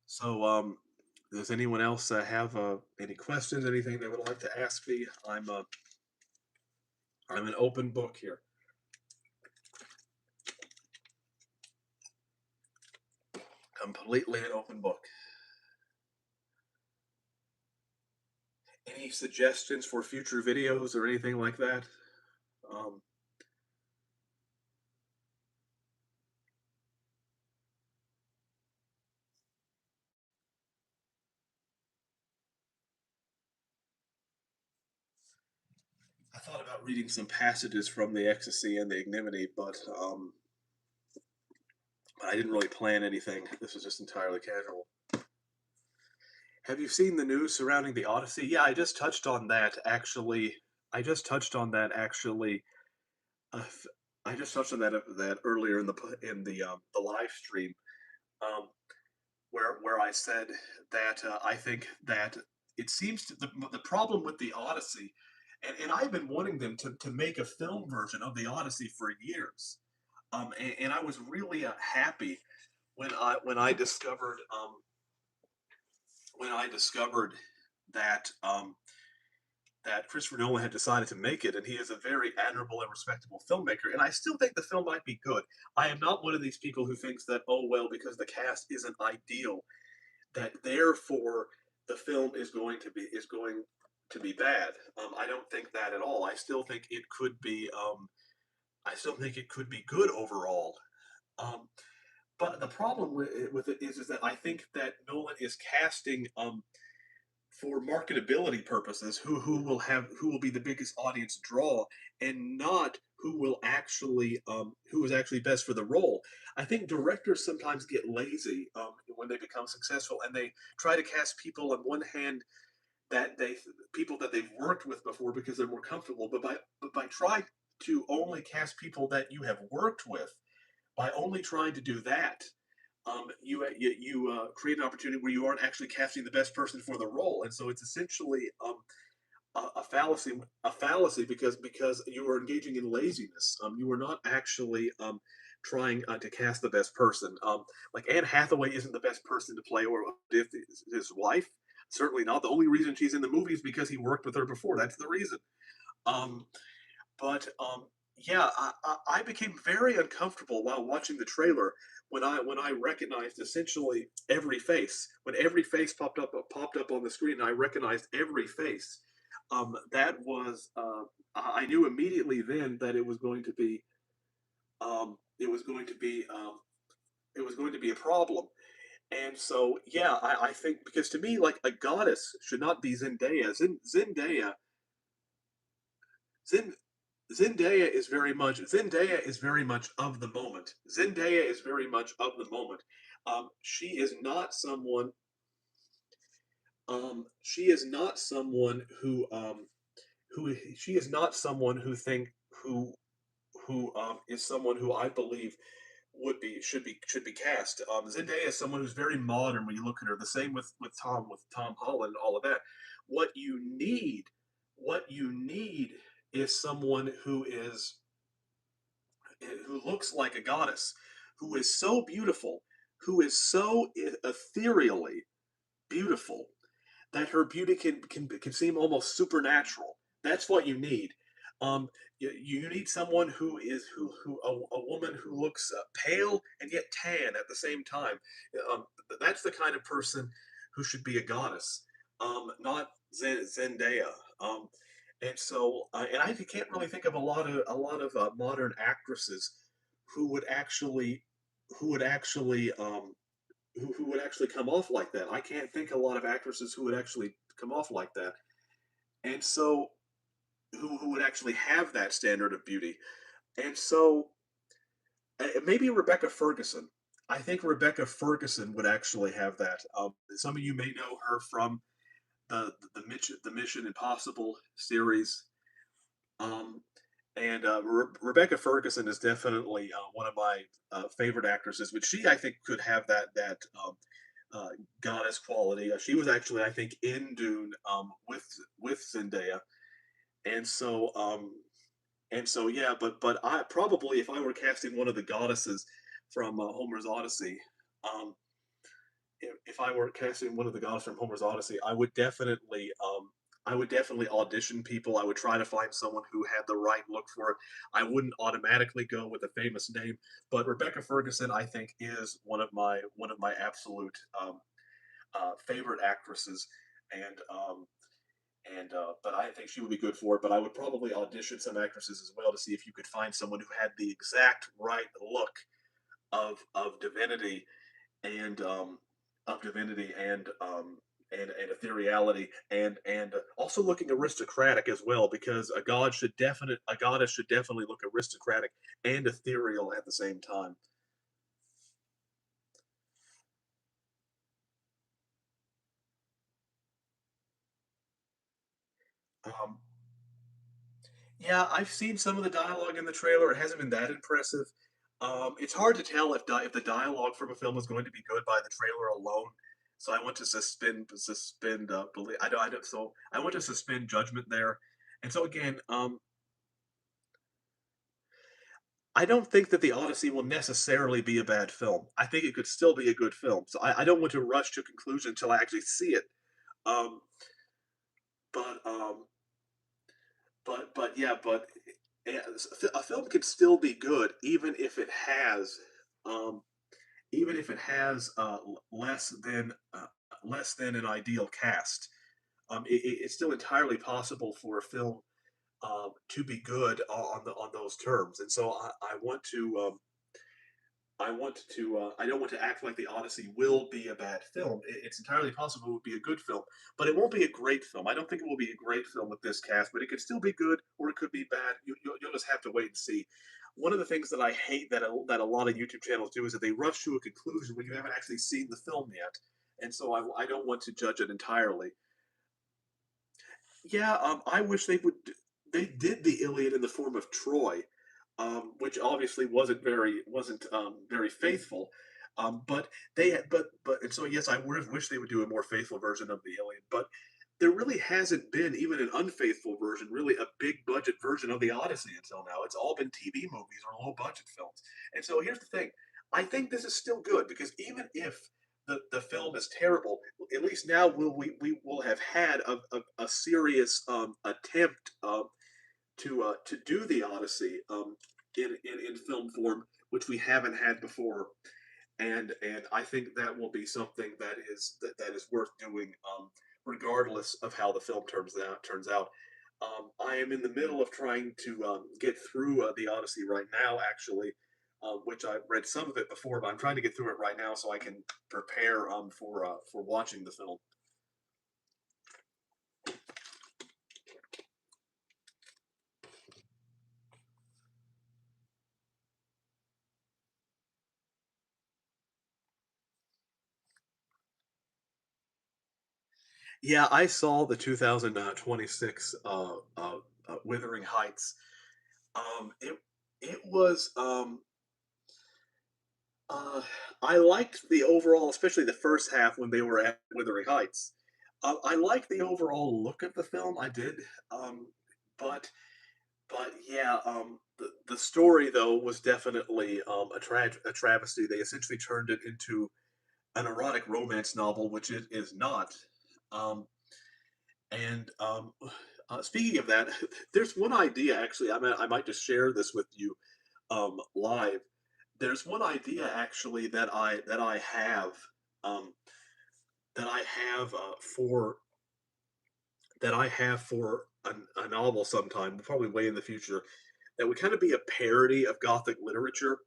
So, does anyone else have any questions, anything they would like to ask me? I'm an open book here, completely an open book. Any suggestions for future videos or anything like that? Um, I thought about reading some passages from the Ecstasy and the Ignominy, but I didn't really plan anything. This was just entirely casual. Have you seen the news surrounding the Odyssey? Yeah, I just touched on that actually. I just touched on that actually Uh, I just touched on that earlier in the live stream, um, where I said that I think that it seems the problem with the Odyssey, and I've been wanting them to make a film version of the Odyssey for years, and I was really happy when I discovered when I discovered that that Christopher Nolan had decided to make it, and he is a very admirable and respectable filmmaker. And I still think the film might be good. I am not one of these people who thinks that, oh well, because the cast isn't ideal, that therefore the film is going to be bad. I don't think that at all. I still think it could be good overall. Um, but the problem with it is that I think that Nolan is casting for marketability purposes who will be the biggest audience draw, and not who is actually best for the role. I think directors sometimes get lazy when they become successful, and they try to cast people on one hand that they people that they've worked with before because they're more comfortable, but by trying to only cast people that you have worked with, by only trying to do that, you create an opportunity where you aren't actually casting the best person for the role, and so it's essentially a fallacy because you are engaging in laziness. You are not actually trying to cast the best person. Like Anne Hathaway isn't the best person to play, or if his wife. Certainly not. The only reason she's in the movie is because he worked with her before. That's the reason. Um, but yeah, I became very uncomfortable while watching the trailer when I recognized essentially every face. When every face popped up on the screen, I recognized every face. That was I knew immediately then that it was going to be it was going to be a problem. And so, yeah, I think because to me, like a goddess should not be Zendaya. Zend, Zendaya is very much of the moment. Zendaya is very much of the moment. She is not someone. She is not someone who she is not someone who is someone who I believe should be cast. Zendaya is someone who's very modern when you look at her. The same with Tom Holland, all of that. What you need, what you need is someone who looks like a goddess, who is so beautiful, who is so ethereally beautiful that her beauty can seem almost supernatural. That's what you need. You need someone who a woman who looks pale and yet tan at the same time. Um, that's the kind of person who should be a goddess, not Zendaya. Um, and I can't really think of a lot of modern actresses who would actually who would actually who would actually come off like that. I can't think a lot of actresses who would actually come off like that, and so who would actually have that standard of beauty. And so maybe Rebecca Ferguson. I think Rebecca Ferguson would actually have that. Some of you may know her from the Mission Impossible series. Um, and Rebecca Ferguson is definitely one of my favorite actresses, but she I think could have uh, goddess quality. She was actually I think in Dune with Zendaya, and so yeah. But I probably if I were casting one of the goddesses from Homer's Odyssey, um, if I were casting one of the gods from Homer's Odyssey, I would definitely audition people. I would try to find someone who had the right look for it. I wouldn't automatically go with a famous name, but Rebecca Ferguson, I think, is one of my absolute favorite actresses, and but I think she would be good for it. But I would probably audition some actresses as well to see if you could find someone who had the exact right look of divinity and and ethereality and also looking aristocratic as well because a goddess should definitely look aristocratic and ethereal at the same time. Um, yeah, I've seen some of the dialogue in the trailer. It hasn't been that impressive. It's hard to tell if the dialogue from a film is going to be good by the trailer alone. So I want to suspend belief. I don't. So I want to suspend judgment there. And so again, I don't think that the Odyssey will necessarily be a bad film. I think it could still be a good film. So I don't want to rush to conclusion until I actually see it. Um, but yeah, a film can still be good um, even if it has less than an ideal cast. It's still entirely possible for a film to be good on those terms. And so I want to I don't want to act like the Odyssey will be a bad film. It's entirely possible it would be a good film, but it won't be a great film. I don't think it will be a great film with this cast, but it could still be good or it could be bad. You'll just have to wait and see. One of the things that I hate that a lot of YouTube channels do is that they rush to a conclusion when you haven't actually seen the film yet, and so I don't want to judge it entirely. Yeah, I wish they would. They did the Iliad in the form of Troy, which obviously wasn't very faithful. But and so yes, I would have wished they would do a more faithful version of the Iliad. But there really hasn't been even an unfaithful version, really a big budget version of the Odyssey until now. It's all been TV movies or low budget films. And so here's the thing: I think this is still good because even if the film is terrible, at least now we will have had a serious attempt to do the Odyssey in film form, which we haven't had before, and I think that will be something that is worth doing, regardless of how the film turns out. I am in the middle of trying to get through the Odyssey right now, actually, which I've read some of it before, but I'm trying to get through it right now so I can prepare for watching the film. Yeah, I saw the 2026 Wuthering Heights. It was uh, I liked the overall, especially the first half when they were at Wuthering Heights. I liked the overall look of the film. I did, um, but yeah, the story though was definitely a travesty. They essentially turned it into an erotic romance novel, which it is not. Um, And speaking of that, there's one idea actually. I might just share this with you live. There's one idea actually um, that I have for a novel sometime, probably way in the future, that would kind of be a parody of Gothic literature.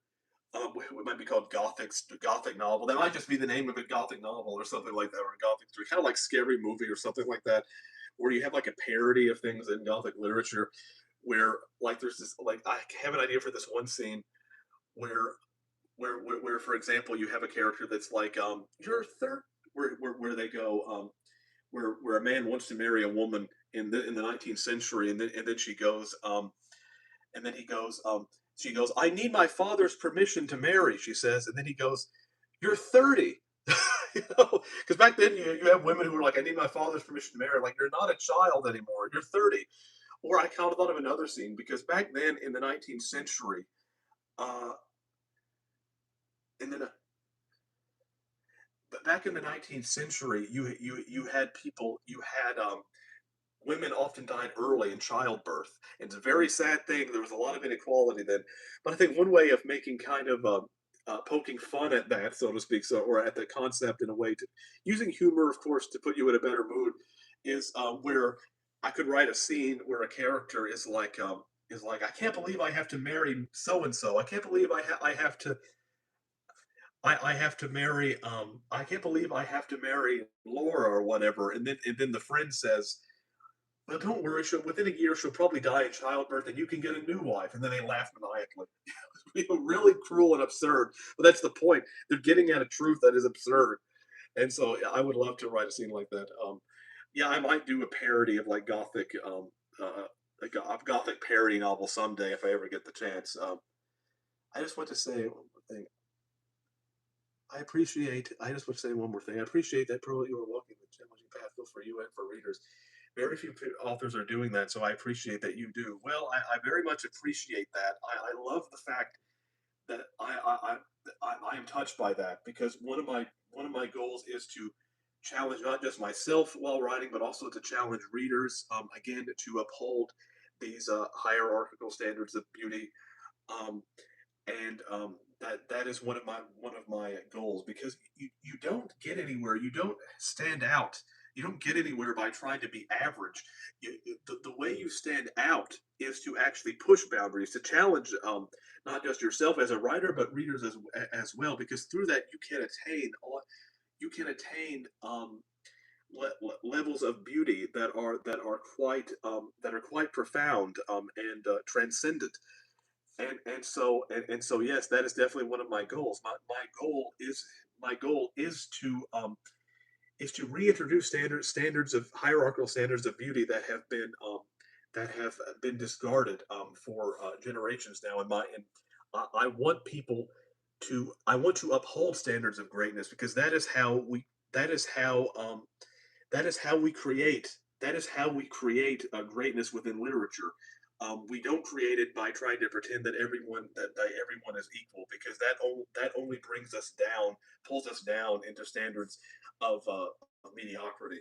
It might be called Gothic novel. That might just be the name of a Gothic novel or something like that, or a Gothic story, kind of like Scary Movie or something like that, where you have like a parody of things in Gothic literature, where like there's this like I have an idea for this one scene where where for example you have a character that's like you're third where they go where a man wants to marry a woman in the 19th century and then she goes and then he goes, she goes, I need my father's permission to marry, she says. And then he goes, you're 30. Because back then you have women who were like, I need my father's permission to marry. Like, you're not a child anymore. You're 30. Or I kind of thought of another scene because back then in the 19th century, uh, in the but back in the 19th century, you had people, you had women often died early in childbirth. And it's a very sad thing. There was a lot of inequality then. But I think one way of making kind of poking fun at that, so to speak, so or at the concept in a way to using humor, of course, to put you in a better mood, is where I could write a scene where a character is like I can't believe I have to marry so and so. I can't believe I have to I have to marry I can't believe I have to marry Laura or whatever. And then the friend says, well, don't worry. Within a year, she'll probably die in childbirth, and you can get a new wife. And then they laugh maniacally. Really cruel and absurd. But that's the point. They're getting at a truth that is absurd. And so yeah, I would love to write a scene like that. Yeah, I might do a parody of like gothic parody novel someday if I ever get the chance. I just want to say one more thing. I just want to say one more thing. I appreciate that Pearl, you are walking the challenging path both for you and for readers. Very few authors are doing that, so I appreciate that you do. Well, I very much appreciate that. I love the fact that I am touched by that because one of my goals is to challenge not just myself while writing, but also to challenge readers. Again, to uphold these hierarchical standards of beauty. Um, and that is one of my goals because you don't get anywhere, you don't stand out, You don't get anywhere by trying to be average. The way you stand out is to actually push boundaries, to challenge not just yourself as a writer, but readers as well. Because through that, you can attain levels of beauty that are quite profound and transcendent. And so yes, that is definitely one of my goals. My goal is to reintroduce standards of hierarchical standards of beauty that have been discarded for generations now. And I want people to I want to uphold standards of greatness because that is how that is how we create that is how we create greatness within literature. We don't create it by trying to pretend that everyone is equal because that only brings us down, pulls us down into standards of mediocrity.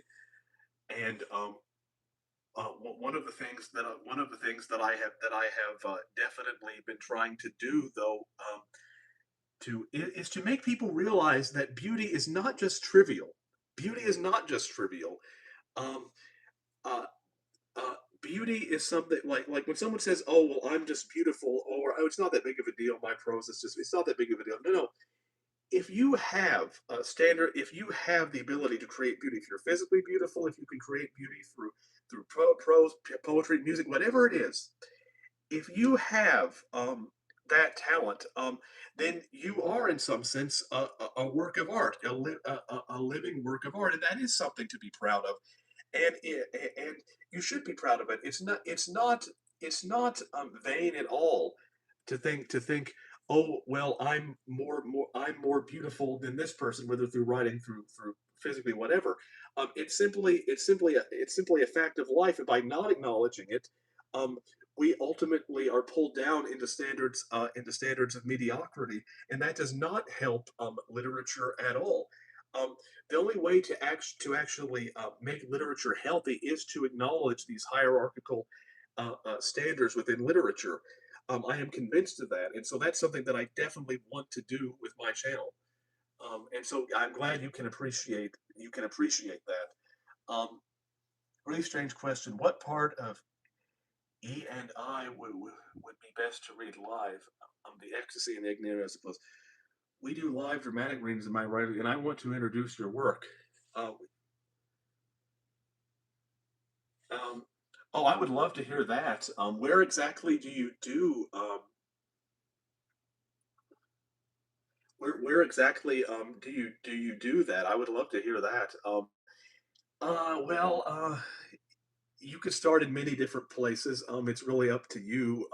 And one of the things that I have definitely been trying to do, though, is to make people realize that beauty is not just trivial. Beauty is not just trivial. Um, uh, Beauty is something like when someone says, "Oh, well, I'm just beautiful," or "Oh, it's not that big of a deal. My prose is just it's not that big of a deal." No, no. If you have a standard, if you have the ability to create beauty, if you're physically beautiful, if you can create beauty through prose, poetry, music, whatever it is, if you have that talent, then you are in some sense a work of art, a living work of art, and that is something to be proud of. And you should be proud of it. It's not vain at all to think, oh well, I'm more beautiful than this person, whether through writing, through physically, whatever. It's simply a fact of life, and by not acknowledging it, um, we ultimately are pulled down into standards of mediocrity, and that does not help literature at all. Um, the only way to actually make literature healthy is to acknowledge these hierarchical standards within literature. I am convinced of that, and so that's something that I definitely want to do with my channel. And so I'm glad you can appreciate that. Really strange question. What part of E and I would be best to read live? The ecstasy and the ignorance, I suppose. We do live dramatic readings in my writing, and I want to introduce your work. Uh, um, oh, I would love to hear that. Where exactly do you do? Where exactly do you do that? I would love to hear that. Well, you could start in many different places. It's really up to you.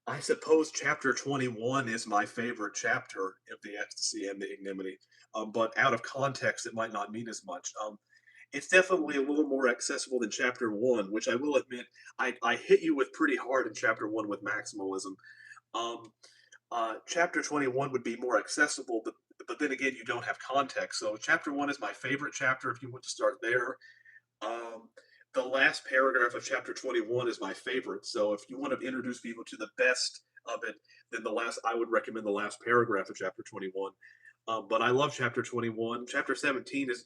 I suppose chapter 21 is my favorite chapter of the ecstasy and the ignominy. But out of context, it might not mean as much. It's definitely a little more accessible than chapter one, which I will admit I hit you with pretty hard in chapter one with maximalism. Um, Chapter 21 would be more accessible, but then again, you don't have context. So chapter one is my favorite chapter if you want to start there. Um, the last paragraph of chapter 21 is my favorite. So if you want to introduce people to the best of it, then I would recommend the last paragraph of chapter 21. But I love chapter 21. Chapter 17 is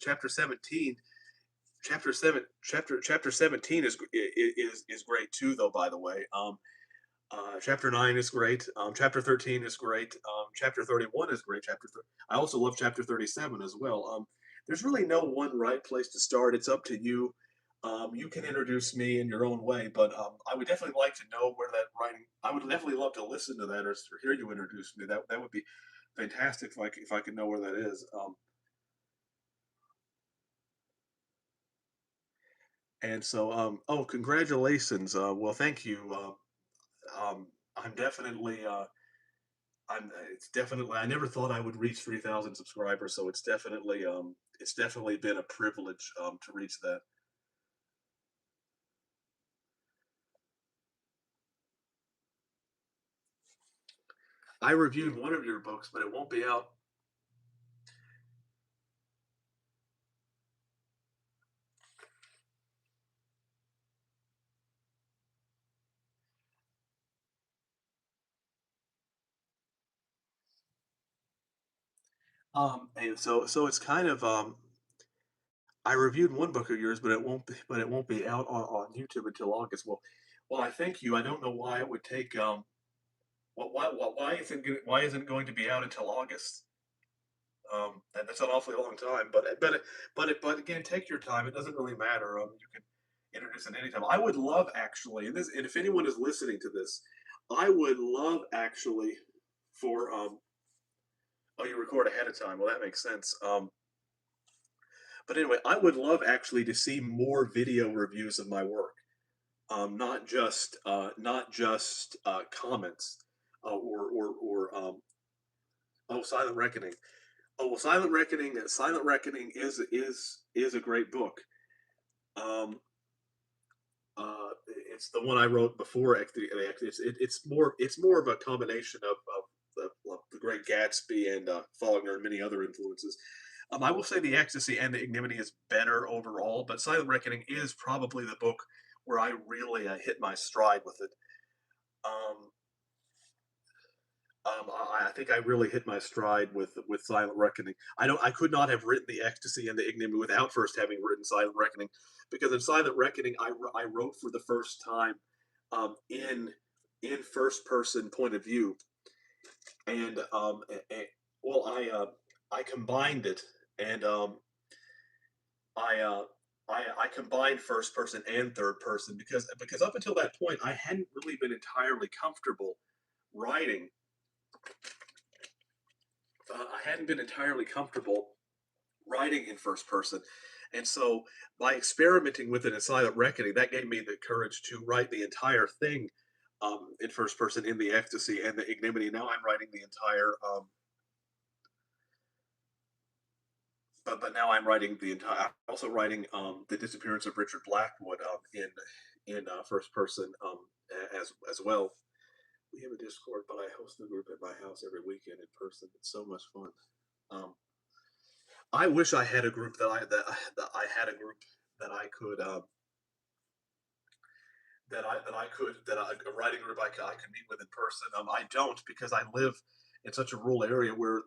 great too, though. By the way, chapter 9 is great. Chapter 13 is great. Chapter 31 is great. I also love chapter 37 as well. There's really no one right place to start. It's up to you. You can introduce me in your own way, but I would definitely like to know where that writing. I would definitely love to listen to that or hear you introduce me. That would be fantastic if I could know where that is. And so, oh, congratulations. Well, thank you. I'm definitely. It's definitely. I never thought I would reach 3,000 subscribers, so it's definitely been a privilege to reach that. I reviewed one of your books, but it won't be out. And so it's kind of I reviewed one book of yours, but it won't be out on YouTube until August. Well, I thank you. I don't know why it would take why isn't it going to be out until August? That's an awfully long time, but again, take your time. It doesn't really matter. You can introduce it anytime. I would love actually, and if anyone is listening to this, I would love actually for oh, you record ahead of time. Well, that makes sense. But anyway, I would love actually to see more video reviews of my work, not just comments or oh, Silent Reckoning. Oh well, Silent Reckoning is a great book. Um, it's the one I wrote before it's more of a combination of the Great Gatsby and Faulkner and many other influences. I will say the Ecstasy and the Ignominy is better overall, but Silent Reckoning is probably the book where I really hit my stride with it. Um, I think I really hit my stride with Silent Reckoning. I could not have written the Ecstasy and the Ignominy without first having written Silent Reckoning, because in Silent Reckoning I wrote for the first time in first person point of view, and well I combined it and I I combined first person and third person because up until that point I hadn't really been entirely comfortable writing I hadn't been entirely comfortable writing in first person. And so by experimenting with it in Silent Reckoning, that gave me the courage to write the entire thing in first person in the Ecstasy and the Ignominy. Now I'm writing the entire, but now I'm writing the entire. I'm also writing the disappearance of Richard Blackwood in first person as well. We have a Discord, but I host the group at my house every weekend in person. It's so much fun. Um, I wish I had a group that I had a group that I could a writing group I could meet with in person. I don't because I live in such a rural area where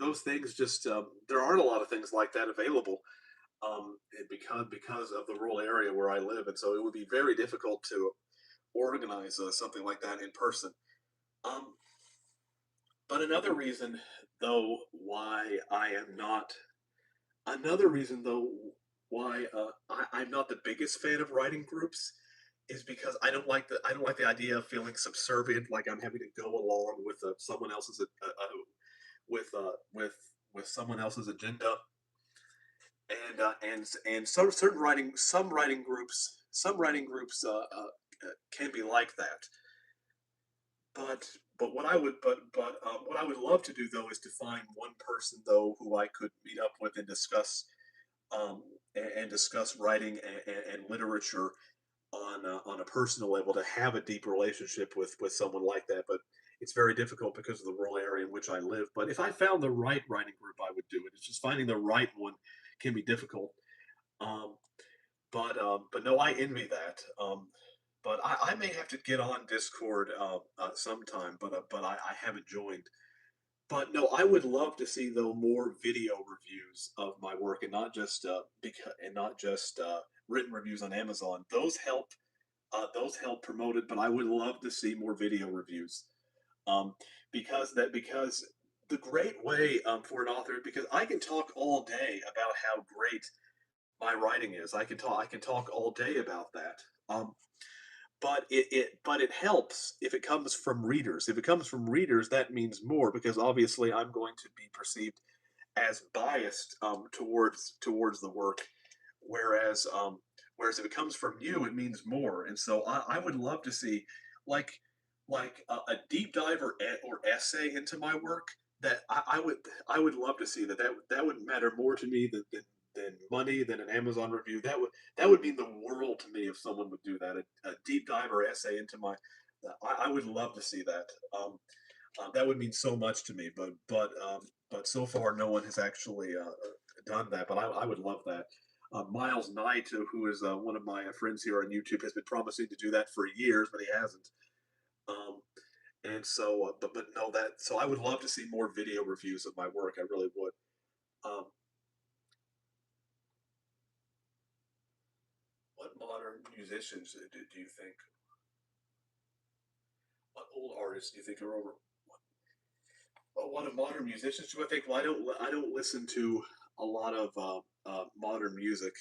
those things just there aren't a lot of things like that available. Because of the rural area where I live, and so it would be very difficult to organize something like that in person. Um, but another reason though why I'm not the biggest fan of writing groups is because I don't like the idea of feeling subservient, like I'm having to go along with someone else's with someone else's agenda, and some writing groups can be like that. But what I would love to do though is to find one person though who I could meet up with and discuss um, discuss writing and literature on a personal level to have a deep relationship with someone like that. But it's very difficult because of the rural area in which I live. But if I found the right writing group, I would do it. It's just finding the right one can be difficult. Um, but no, I envy that. But I may have to get on Discord sometime, but I haven't joined. But no, I would love to see though more video reviews of my work and not just written reviews on Amazon. Those help promote it, but I would love to see more video reviews. Um, because the great way for an author because I can talk all day about how great my writing is. I can talk all day about that. But it helps if it comes from readers. If it comes from readers, that means more because obviously I'm going to be perceived as biased towards the work, whereas whereas if it comes from you, it means more. And so I would love to see like a deep dive or essay into my work that I would love to see that would matter more to me than money than an Amazon review. That would mean the world to me if someone would do that. A deep dive or essay into my I would love to see that. That would mean so much to me. But so far, no one has actually done that. But I would love that. Miles Knight, who is one of my friends here on YouTube, has been promising to do that for years, but he hasn't. Um, and so, but no, that so I would love to see more video reviews of my work. I really would. Um, What modern musicians do you think? What old artists do you think are over? What of modern musicians do I think? Well, I don't listen to a lot of modern music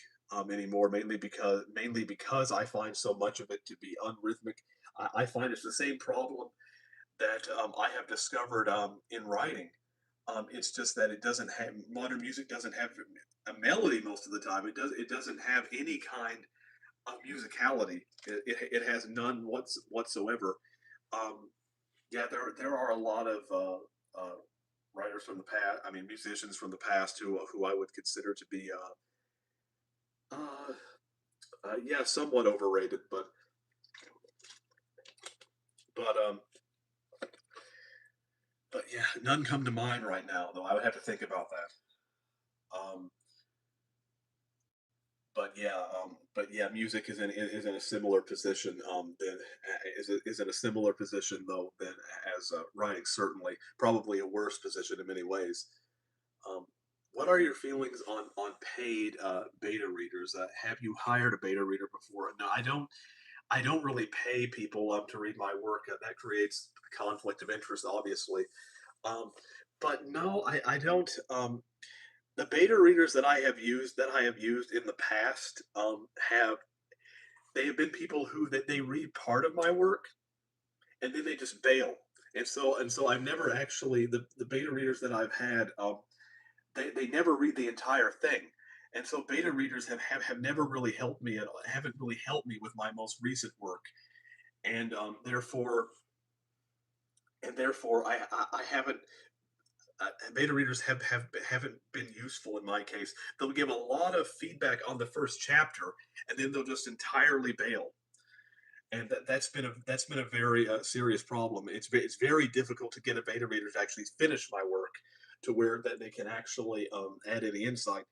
anymore, mainly because I find so much of it to be unrhythmic. I find it's the same problem that I have discovered in writing. It's just that it doesn't have modern music doesn't have a melody most of the time. It doesn't have any kind of musicality. It has none whatsoever. Um, yeah, there are a lot of writers from the past. I mean, musicians from the past who I would consider to be yeah, somewhat overrated, but but yeah, none come to mind right now. Though I would have to think about that. But yeah, music is in a similar position than is in a similar position though than as writing. Certainly, probably a worse position in many ways. Um, what are your feelings on paid beta readers? Have you hired a beta reader before? No, I don't. I don't really pay people to read my work. That creates conflict of interest, obviously. Um, but no, I don't. The beta readers that I have used in the past have they have been people who that they read part of my work and then they just bail. And so I've never actually the beta readers that I've had they never read the entire thing. And so beta readers have never really helped me at all, haven't really helped me with my most recent work. And therefore I haven't beta readers haven't been useful in my case. They'll give a lot of feedback on the first chapter, and then they'll just entirely bail. And that's been a very serious problem. It's very difficult to get a beta reader to actually finish my work to where that they can actually add any insight.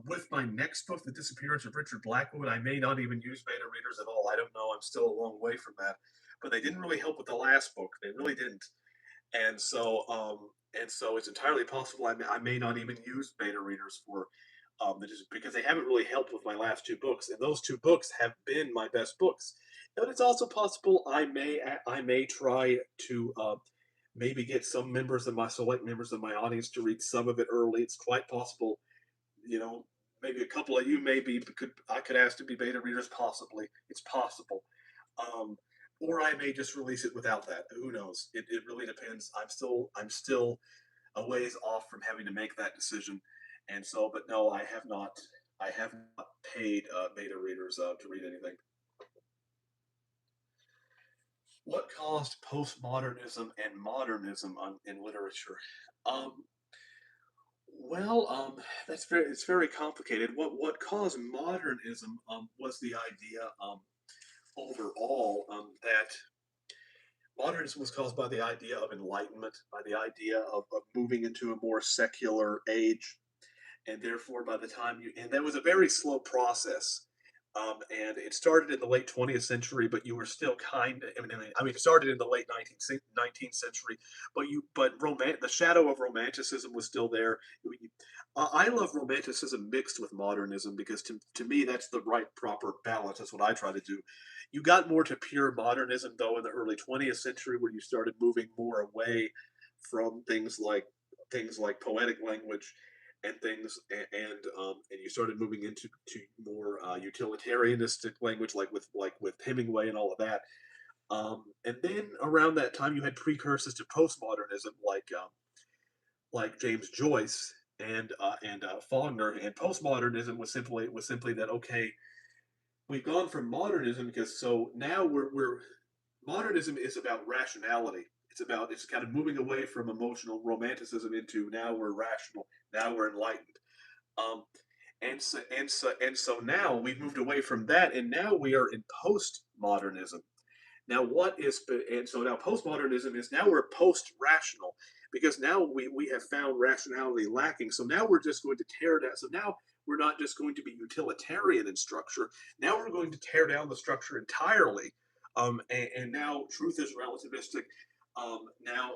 With my next book, The Disappearance of Richard Blackwood, I may not even use beta readers at all. I don't know. I'm still a long way from that. But they didn't really help with the last book. They really didn't. And so it's entirely possible I may not even use beta readers for because they haven't really helped with my last two books, and those two books have been my best books. But it's also possible I may try to maybe get some members of my select members of my audience to read some of it early. It's quite possible, you know, maybe a couple of you maybe could ask to be beta readers. Possibly, it's possible. Um, or I may just release it without that. Who knows? It really depends. I'm still a ways off from having to make that decision, and so. But no, I have not. I have not paid beta readers to read anything. What caused postmodernism and modernism in literature? Um, well, it's very complicated. What caused modernism was the idea overall that modernism was caused by the idea of enlightenment, by the idea of moving into a more secular age, and therefore by the time you and that was a very slow process. And it started in the late 20th century, but you were still kind of, it started in the late 19th century, the shadow of romanticism was still there. I love romanticism mixed with modernism because to me, that's the right proper balance. That's what I try to do. You got more to pure modernism, though, in the early 20th century, where you started moving more away from things like poetic language and things and you started moving into more utilitarianistic language like with Hemingway and all of that. And then around that time you had precursors to postmodernism like James Joyce and Faulkner. And postmodernism was simply that, okay, we've gone from modernism because so now we're modernism is about rationality. It's kind of moving away from emotional romanticism into now we're rational, now we're enlightened. Um, and so now we've moved away from that, and now we are in postmodernism. Now, what is and so now postmodernism is now we're post-rational because now we have found rationality lacking. So now we're just going to tear down. So now we're not just going to be utilitarian in structure. Now we're going to tear down the structure entirely. And now truth is relativistic. Now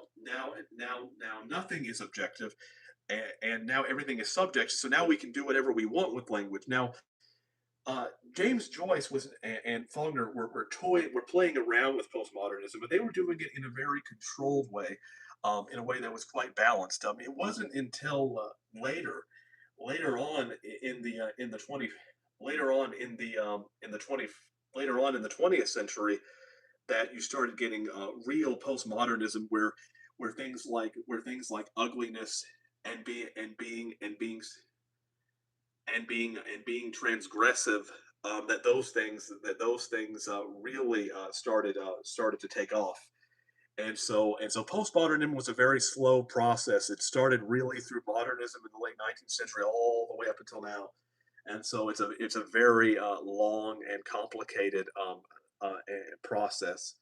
nothing is objective, and now everything is subject. So now we can do whatever we want with language. Now uh, James Joyce was and Faulkner were playing around with postmodernism, but they were doing it in a very controlled way, in a way that was quite balanced. It wasn't until later on in the 20 later on in the 20 later on in the 20th century that you started getting real postmodernism where things like ugliness and being transgressive, that those things really started to take off. And so postmodernism was a very slow process. It started really through modernism in the late 19th century all the way up until now. And so it's a very long and complicated process.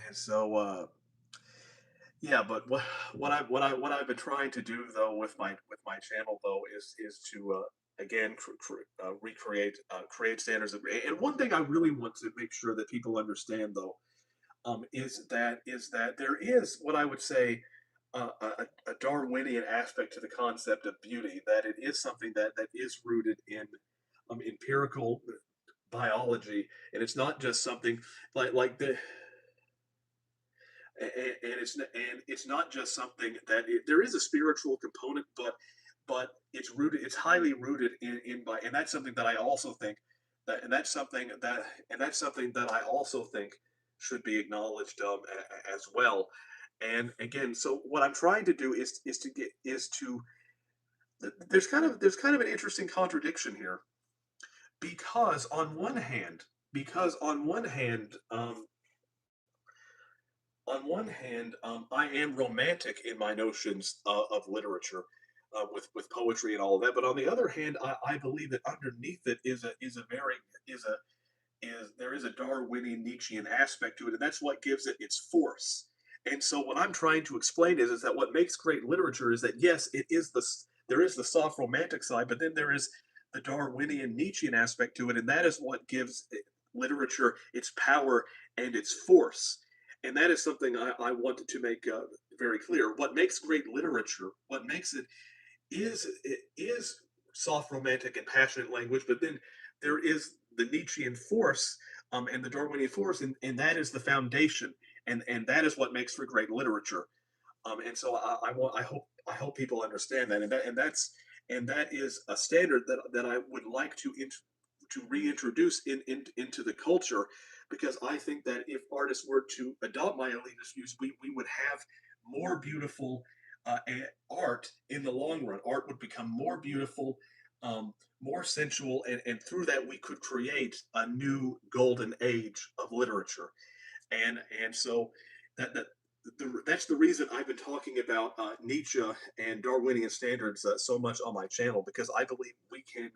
And so yeah, but what I've been trying to do though with my channel though is to again recreate create standards and one thing I really want to make sure that people understand though, is that there is what I would say a Darwinian aspect to the concept of beauty, that it is something that is rooted in empirical biology, and it's not just something like the and it's not just something there is a spiritual component, but it's highly rooted in by and that's something that I also think that and that's something that I also think should be acknowledged as well. And again, so what I'm trying to do is to get is to there's kind of an interesting contradiction here because because on one hand, I am romantic in my notions of literature, with poetry and all of that. But on the other hand, I believe that underneath it is a is there is a Darwinian Nietzschean aspect to it, and that's what gives it its force. And so, what I'm trying to explain is that what makes great literature is that yes, there is the soft romantic side, but then there is the Darwinian Nietzschean aspect to it, and that is what gives literature its power and its force. And that is something I wanted to make very clear. What makes great literature, what makes it is soft romantic and passionate language, but then there is the Nietzschean force and the Darwinian force, and that is the foundation, and that is what makes for great literature. And so I hope people understand that, and that is a standard that I would like to reintroduce into the culture, because I think that if artists were to adopt my elitist views, we would have more beautiful art in the long run. Art would become more beautiful, more sensual, and through that we could create a new golden age of literature. And so that that's the reason I've been talking about Nietzsche and Darwinian standards so much on my channel, because I believe we can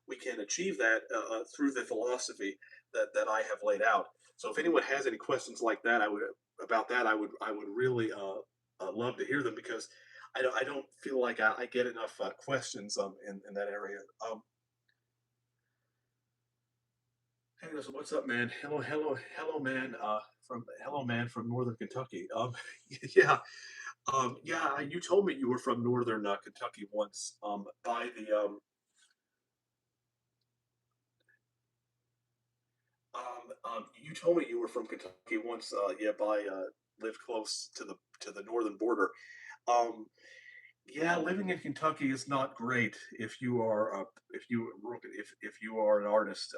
we can achieve that through the philosophy that I have laid out. So if anyone has any questions like that, I would really love to hear them, because I don't feel like I get enough questions in that area. Hey, so what's up, man? Hello, man. Hello, man, from Northern Kentucky. Yeah, yeah. You told me you were from Northern Kentucky once. By the you told me you were from Kentucky once. Yeah, by lived close to the northern border. Um, yeah, living in Kentucky is not great if you are if you are an artist.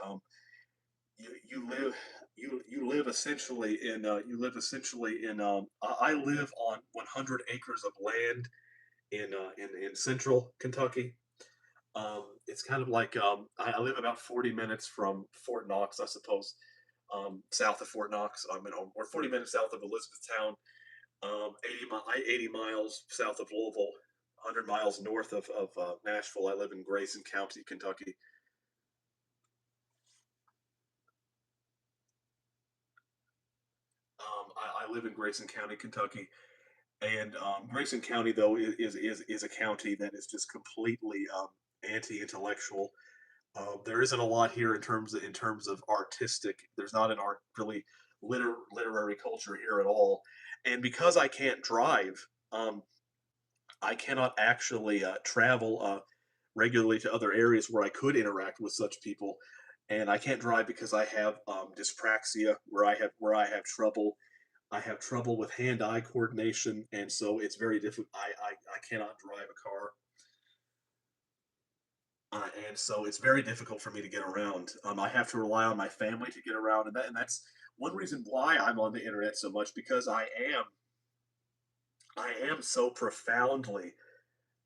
You live you live essentially in I live on 100 acres of land in central Kentucky. It's kind of like I live about 40 minutes from Fort Knox, I suppose, south of Fort Knox. We're 40 minutes south of Elizabethtown, 80 miles south of Louisville, 100 miles north of Nashville. I live in Grayson County, Kentucky. I live in Grayson County, Kentucky. And Grayson County, though, is a county that is just completely anti-intellectual. There isn't a lot here in terms of artistic. There's not an art really literary culture here at all. And because I can't drive, I cannot actually travel regularly to other areas where I could interact with such people. And I can't drive because I have dyspraxia, where I have trouble with hand-eye coordination, and so it's very difficult. I cannot drive a car, and so it's very difficult for me to get around. I have to rely on my family to get around, and that's one reason why I'm on the internet so much, because I am so profoundly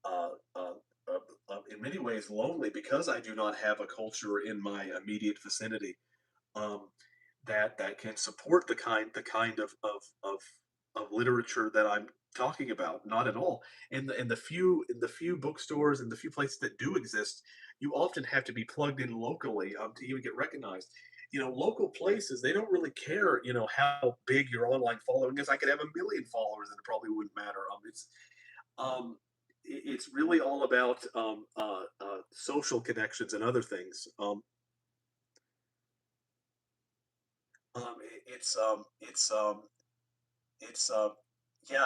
uh, uh, in many ways lonely because I do not have a culture in my immediate vicinity, um, that can support the kind of literature that I'm talking about. Not at all. In the few bookstores and the few places that do exist, you often have to be plugged in locally to even get recognized. Local places, they don't really care. How big your online following is. I could have a million followers and it probably wouldn't matter. Um, it's really all about social connections and other things. It's yeah,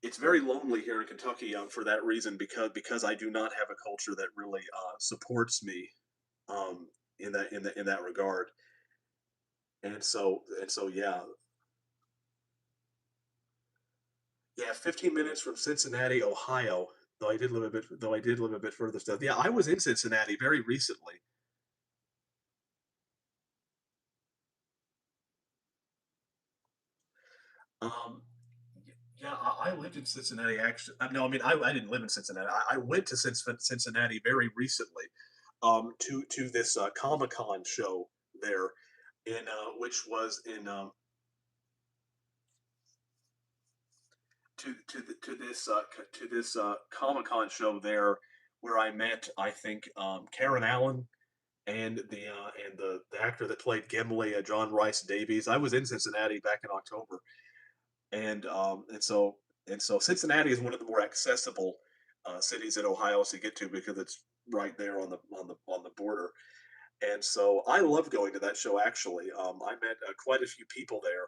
it's very lonely here in Kentucky for that reason, because I do not have a culture that really supports me um, in that regard. And so yeah, 15 minutes from Cincinnati, Ohio. Though I did live a bit further south. Yeah, I was in Cincinnati very recently. Um, yeah, I lived in Cincinnati actually. No, I mean I didn't live in Cincinnati. I went to Cincinnati very recently, to this Comic Con show there, in which was in to this Comic Con show there, where I met, I think, Karen Allen and the actor that played Gimli, John Rice Davies. I was in Cincinnati back in October, and so Cincinnati is one of the more accessible cities in Ohio to get to because it's right there on the border. And so I love going to that show. Actually, I met quite a few people there.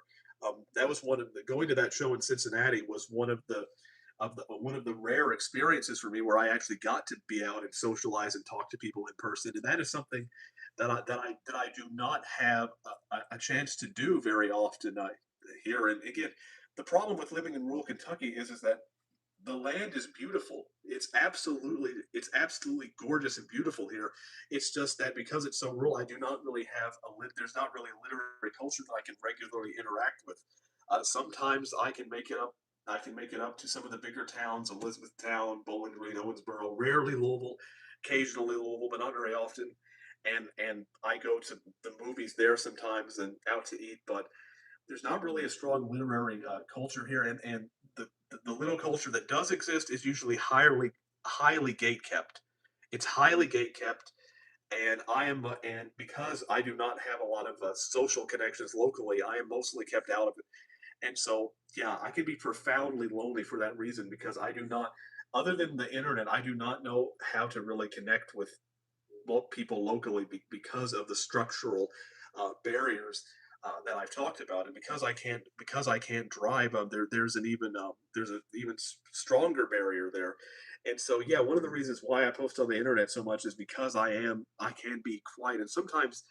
That was one of the going to that show in Cincinnati was one of the rare experiences for me where I actually got to be out and socialize and talk to people in person, and that is something that I do not have a chance to do very often here. And again, the problem with living in rural Kentucky is that the land is beautiful. It's absolutely gorgeous and beautiful here. It's just that because it's so rural, I do not really have there's not really a literary culture that I can regularly interact with. Sometimes I can make it up to some of the bigger towns: Elizabethtown, Bowling Green, Owensboro, rarely Louisville, occasionally Louisville, but not very often. And I go to the movies there sometimes and out to eat, but there's not really a strong literary culture here, and the little culture that does exist is usually highly gate kept. It's highly gate kept, and because I do not have a lot of social connections locally, I am mostly kept out of it. And so, yeah, I can be profoundly lonely for that reason because I do not, other than the internet, I do not know how to really connect with people locally because of the structural barriers that I've talked about, and because I can't drive. There's an even stronger barrier there, and so yeah, one of the reasons why I post on the internet so much is because I can be quite, and sometimes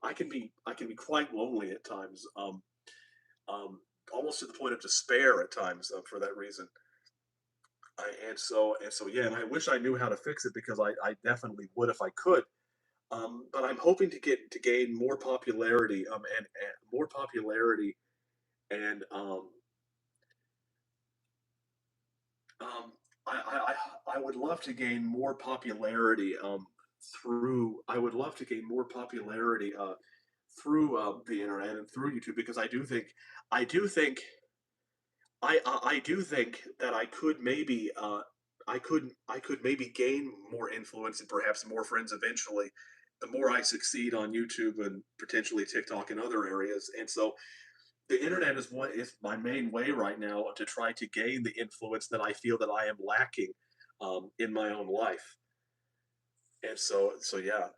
I can be quite lonely at times, um, almost to the point of despair at times for that reason. And so yeah, and I wish I knew how to fix it because I definitely would if I could. But I'm hoping to gain more popularity, and more popularity, and um, I would love to gain more popularity I would love to gain more popularity through the internet and through YouTube, because I do think I do think that I could maybe gain more influence and perhaps more friends eventually, the more I succeed on YouTube and potentially TikTok and other areas. And so the internet is what is my main way right now to try to gain the influence that I feel that I am lacking in my own life. And so yeah.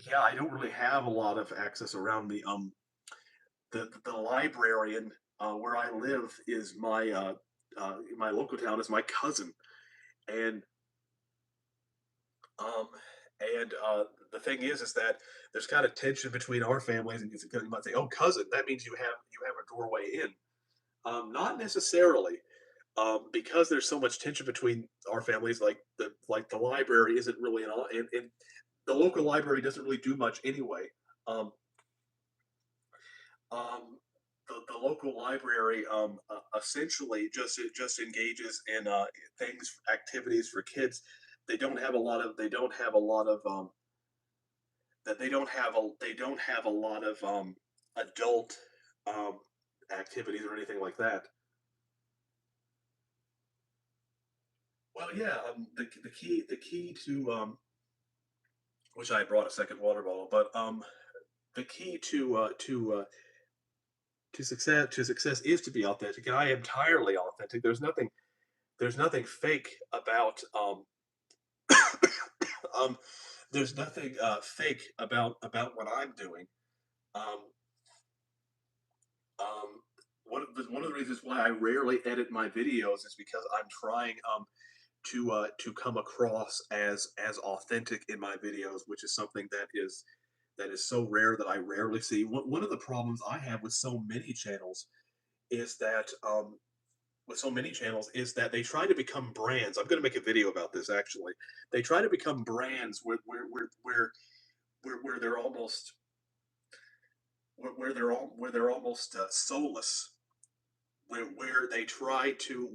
Yeah, I don't really have a lot of access around me. The librarian where I live is my local town is my cousin, and um, the thing is that there's kind of tension between our families, and you might say, "Oh, cousin, that means you have a doorway in." Not necessarily, because there's so much tension between our families. Like the library isn't really and the local library doesn't really do much anyway. Um, um, the local library essentially just engages in things activities for kids. They don't have a lot of that they don't have a lot of adult um, activities or anything like that. Well, yeah, the key to which I brought a second water bottle, but the key to success is to be authentic, and I am entirely authentic. There's nothing fake about um there's nothing fake about what I'm doing. Um, um, one of the reasons why I rarely edit my videos is because I'm trying to come across as authentic in my videos, which is something that is so rare that I rarely see. One of the problems I have is that with so many channels is that they try to become brands. I'm going to make a video about this actually. They try to become brands where they're almost where they're almost soulless. Where they try to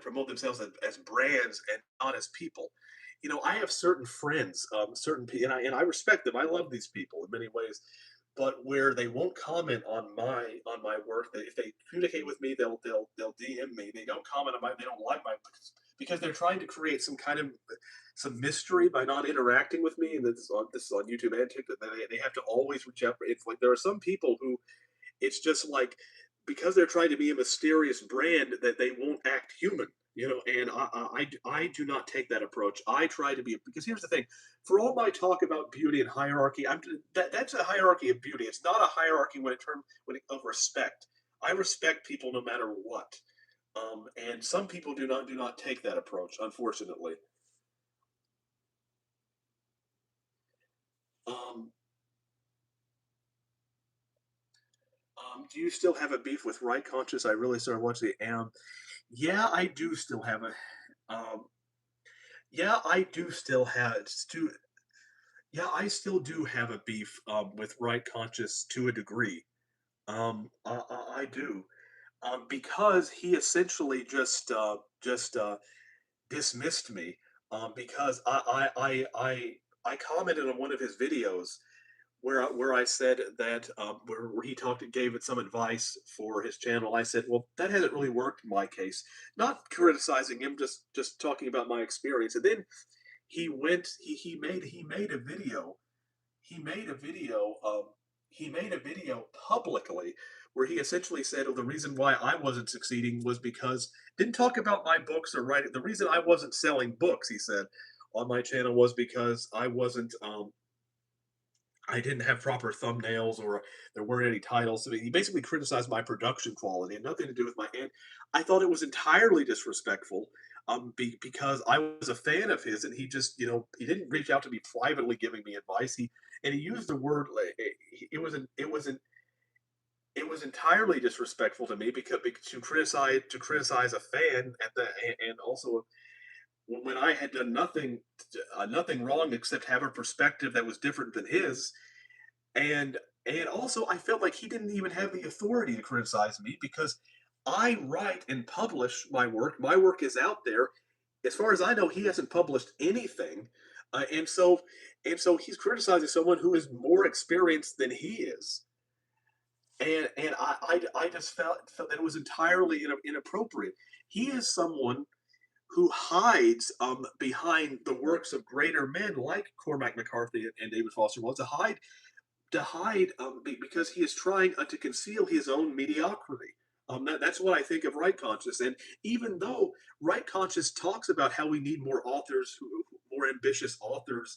promote themselves as brands and not as people. I have certain friends, certain people, and I respect them. I love these people in many ways, but where they won't comment on my work, if they communicate with me, they'll DM me. They don't comment on my they don't like my because they're trying to create some mystery by not interacting with me. And this is on YouTube and TikTok. They have to always reach out. It's like there are some people who it's just like because they're trying to be a mysterious brand that they won't act human. And I do not take that approach. I try to be because here's the thing: for all my talk about beauty and hierarchy, that's a hierarchy of beauty. It's not a hierarchy of respect. I respect people no matter what, and some people do not take that approach, unfortunately. Um, do you still have a beef with Right Conscious? I really started watching the Yeah, I do still have a. Um, yeah, I do still have. Yeah, I still do have a beef with Right Conscious to a degree. I do because he essentially just dismissed me because I commented on one of his videos where I said that where he gave it some advice for his channel. I said, well, that hasn't really worked in my case. Not criticizing him, just talking about my experience. And then he made a video. He made a video. He made a video publicly where he essentially said, "Oh, the reason why I wasn't succeeding was because didn't talk about my books or writing. The reason I wasn't selling books," he said, "on my channel was because I didn't have proper thumbnails or there weren't any titles." So he basically criticized my production quality and nothing to do with my and I thought it was entirely disrespectful because I was a fan of his and he just, he didn't reach out to me privately giving me advice. He used the word it was entirely disrespectful to me because to criticize a fan and also when I had done nothing wrong except have a perspective that was different than his and also I felt like he didn't even have the authority to criticize me because I write and publish my work. My work is out there. As far as I know, he hasn't published anything, and so he's criticizing someone who is more experienced than he is. And I just felt that it was entirely inappropriate. He is someone who hides behind the works of greater men like Cormac McCarthy and David Foster Wallace to hide because he is trying to conceal his own mediocrity. That's what I think of Right Conscious. And even though Right Conscious talks about how we need more ambitious authors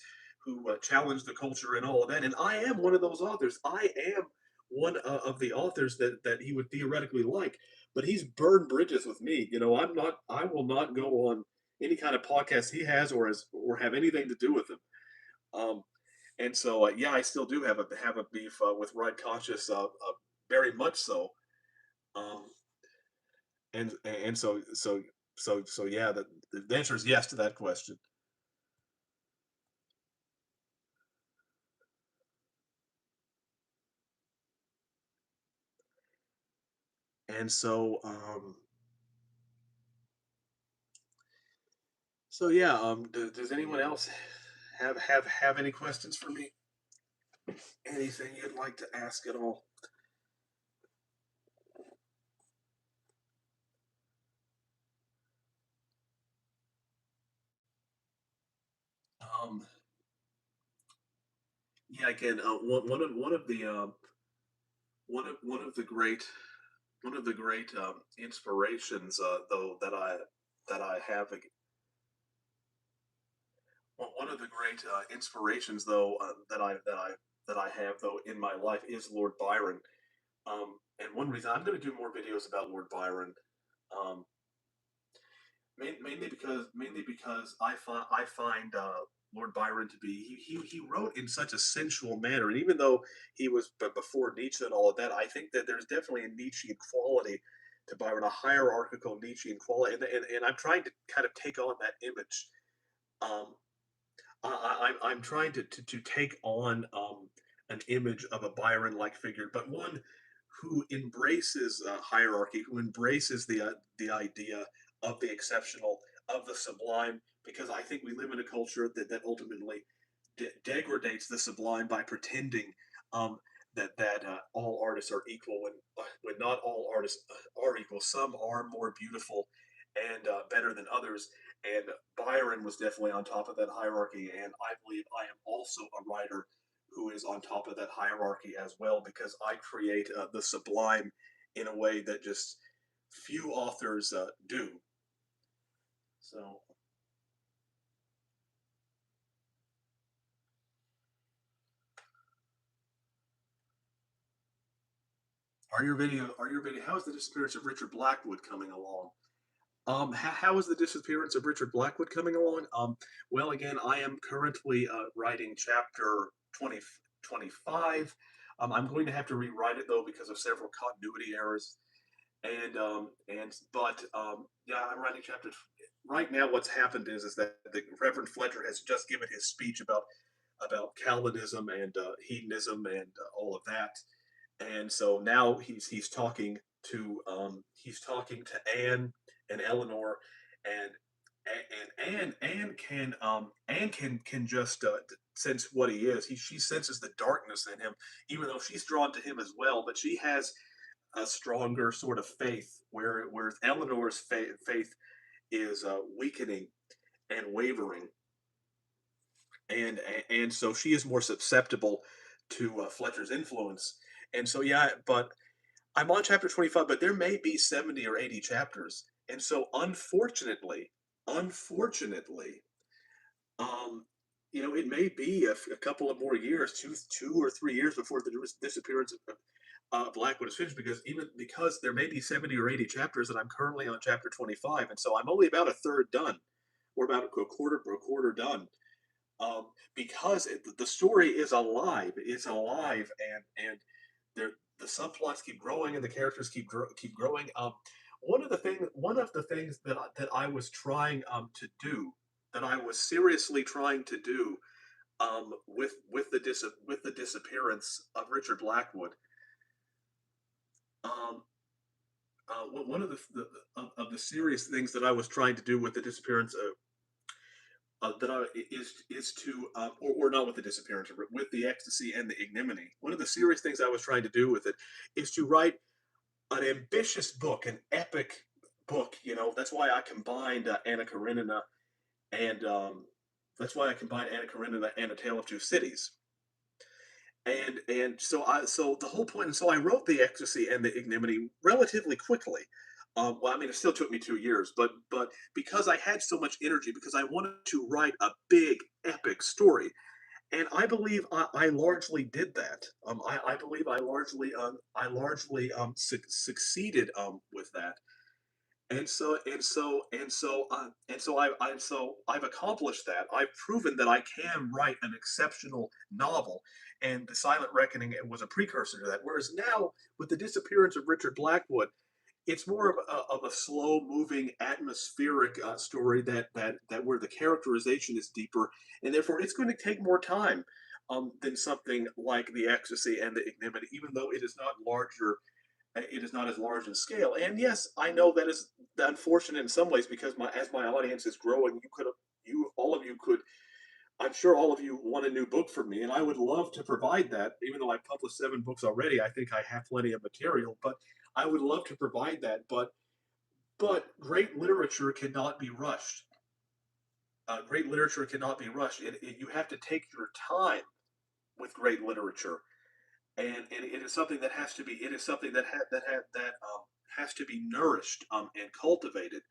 challenged the culture and all of that. And I am one of those authors. I am one of the authors that he would theoretically like, but he's burned bridges with me. You know, I'm not. I will not go on any kind of podcast he has or have anything to do with him. Um, and so yeah, I still do have a beef with Right Conscious, very much so. Um, and so yeah, the answer is yes to that question. And so yeah, does anyone else have any questions for me? Anything you'd like to ask at all? Um, yeah, again, one of the one of the great inspirations, though, that I have. One of the great inspirations, though, that I have, though, in my life is Lord Byron. And one reason I'm going to do more videos about Lord Byron, um, mainly because I find Lord Byron to be he wrote in such a sensual manner, and even though he was before Nietzsche and all of that, I think that there's definitely a Nietzschean quality to Byron, a hierarchical Nietzschean quality, and I'm trying to kind of take on that image. Um, I'm trying to take on an image of a Byron like figure, but one who embraces hierarchy, who embraces the idea of the exceptional, of the sublime, because I think we live in a culture that ultimately degrades the sublime by pretending um, that all artists are equal when not all artists are equal. Some are more beautiful and better than others, and Byron was definitely on top of that hierarchy. And I believe I am also a writer who is on top of that hierarchy as well, because I create the sublime in a way that just few authors do. So, are your video? How is the disappearance of Richard Blackwood coming along? How is the disappearance of Richard Blackwood coming along? Well, again, I am currently writing chapter 2025. I'm going to have to rewrite it though because of several continuity errors. But yeah, I'm writing chapter. Right now, what's happened is that the Reverend Fletcher has just given his speech about Calvinism and hedonism and all of that, and so now he's talking to Anne and Eleanor, and Anne can just sense what he is. She senses the darkness in him, even though she's drawn to him as well. But she has a stronger sort of faith, whereas Eleanor's faith is weakening and wavering, and so she is more susceptible to Fletcher's influence. And so yeah, but I'm on chapter 25, but there may be 70 or 80 chapters. And so unfortunately, um, it may be a couple of more years, 2 or 3 years before the disappearance of Blackwood is finished, because there may be 70 or 80 chapters, and I'm currently on chapter 25, and so I'm only about a third done, or about a quarter done. Because the story is alive. It's alive, and the subplots keep growing, and the characters keep growing. One of the things that I was trying to do, that I was seriously trying to do, with the disappearance of Richard Blackwood. Um, one of of the serious things that I was trying to do with the disappearance of that I, is to or not with the disappearance, but with the ecstasy and the ignominy. One of the serious things I was trying to do with it is to write an ambitious book, an epic book. That's why I combined Anna Karenina and Anna Karenina and A Tale of Two Cities. And so the whole point, and so I wrote the ecstasy and the ignominy relatively quickly. Well, I mean, it still took me 2 years, but because I had so much energy, because I wanted to write a big epic story, and I believe I largely did that. I believe I largely succeeded with that. So I've accomplished that. I've proven that I can write an exceptional novel, and The Silent Reckoning was a precursor to that. Whereas now, with the disappearance of Richard Blackwood, it's more of a slow moving atmospheric story that where the characterization is deeper, and therefore it's going to take more time than something like The Ecstasy and The Ignominy, even though it is not larger, it is not as large in scale. And yes, I know that is unfortunate in some ways, because my as my audience is growing, you all of you could, I'm sure all of you want a new book from me, and I would love to provide that. Even though I've published 7 books already, I think I have plenty of material. But I would love to provide that. But great literature cannot be rushed. Great literature cannot be rushed. You have to take your time with great literature, and it is something that has to be. It is something that has to be nourished and cultivated.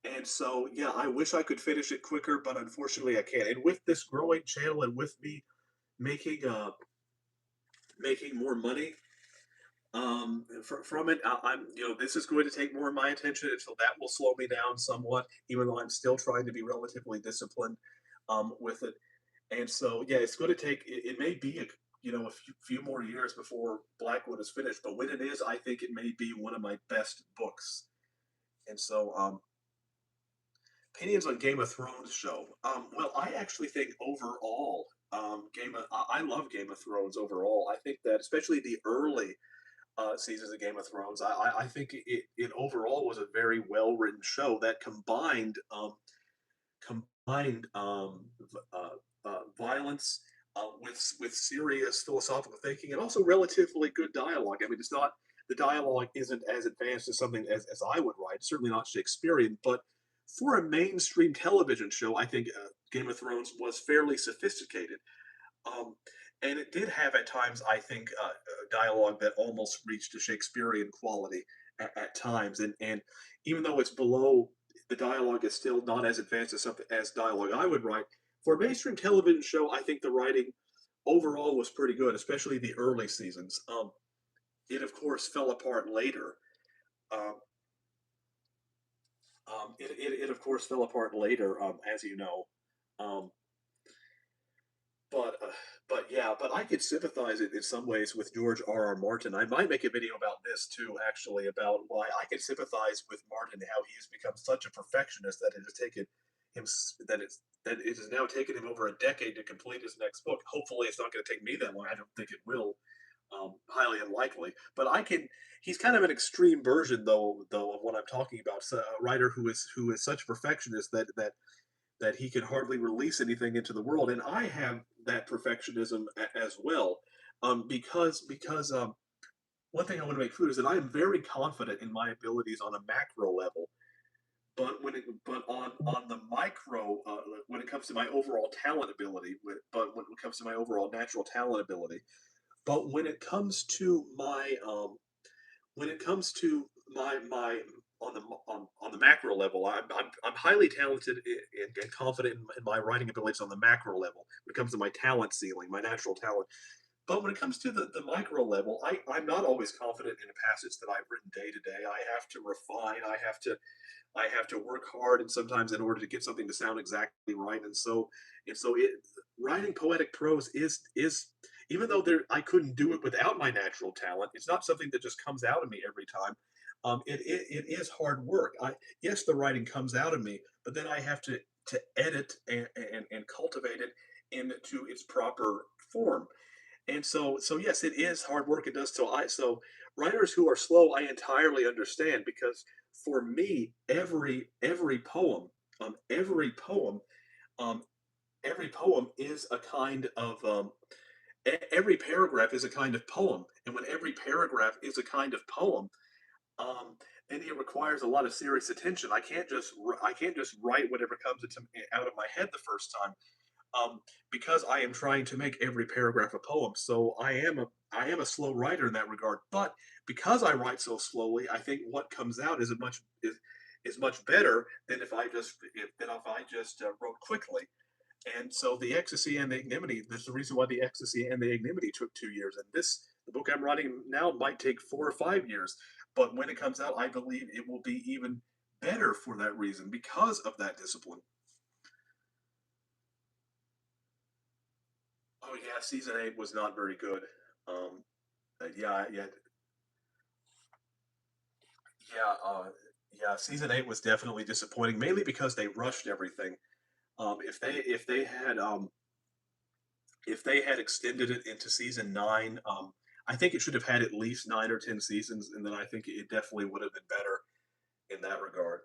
And so, yeah, I wish I could finish it quicker, but unfortunately, I can't. And with this growing channel, and with me making making more money from it, I'm this is going to take more of my attention, and so that will slow me down somewhat. Even though I'm still trying to be relatively disciplined with it. And so, yeah, it's going to take. It may be a few more years before Blackwood is finished, but when it is, I think it may be one of my best books. And so, opinions on Game of Thrones show. Well, I actually think overall, I love Game of Thrones overall. I think that especially the early seasons of Game of Thrones, I think it overall was a very well written show that combined violence with serious philosophical thinking, and also relatively good dialogue. I mean, it's not the dialogue isn't as advanced as something as I would write. Certainly not Shakespearean, but for a mainstream television show, I think Game of Thrones was fairly sophisticated. Um, and it did have at times, I think, dialogue that almost reached a Shakespearean quality at times. And even though it's below, the dialogue is still not as advanced as something as dialogue I would write. For a mainstream television show, I think the writing overall was pretty good, especially the early seasons. It of course fell apart later. Um, it of course fell apart later, as you know. Um, But, uh, but yeah, but I could sympathize in some ways with George R. R. Martin. I might make a video about this too, actually, about why I can sympathize with Martin, how he has become such a perfectionist that it has taken him that it has now taken him over a decade to complete his next book. Hopefully, it's not going to take me that long. I don't think it will. Highly unlikely. But I can. He's kind of an extreme version, though, of what I'm talking about. So, a writer who is such a perfectionist that he can hardly release anything into the world. And I have that perfectionism as well, because one thing I want to make clear is that I am very confident in my abilities on a macro level, but on the micro, when it comes to my overall talent ability, but when it comes to my overall natural talent ability, but when it comes to my on the macro level, I'm highly talented and confident in my writing abilities on the macro level. When it comes to my talent ceiling, my natural talent, but when it comes to the micro level, I'm not always confident in a passage that I've written day to day. I have to refine. I have to work hard, and sometimes in order to get something to sound exactly right. And so writing poetic prose is even though I couldn't do it without my natural talent. It's not something that just comes out of me every time. It is hard work. Yes, the writing comes out of me, but then I have to edit and cultivate it into its proper form. And so yes, it is hard work. It does. So writers who are slow, I entirely understand, because for me, every poem, um, every poem, um, every poem is a kind of every paragraph is a kind of poem, and when every paragraph is a kind of poem, um, then it requires a lot of serious attention. I can't just write whatever comes out of my head the first time, um, because I am trying to make every paragraph a poem. So I am a slow writer in that regard. But because I write so slowly, I think what comes out is much better than if I just wrote quickly. And so the ecstasy and the ignominy, there's the reason why the ecstasy and the ignominy took 2 years. And the book I'm writing now, might take 4 or 5 years. But when it comes out, I believe it will be even better for that reason because of that discipline. Oh yeah, season 8 was not very good. Um, yeah, yeah, yeah. Season 8 was definitely disappointing, mainly because they rushed everything. If they had extended it into season 9, I think it should have had at least 9 or 10 seasons, and then I think it definitely would have been better in that regard.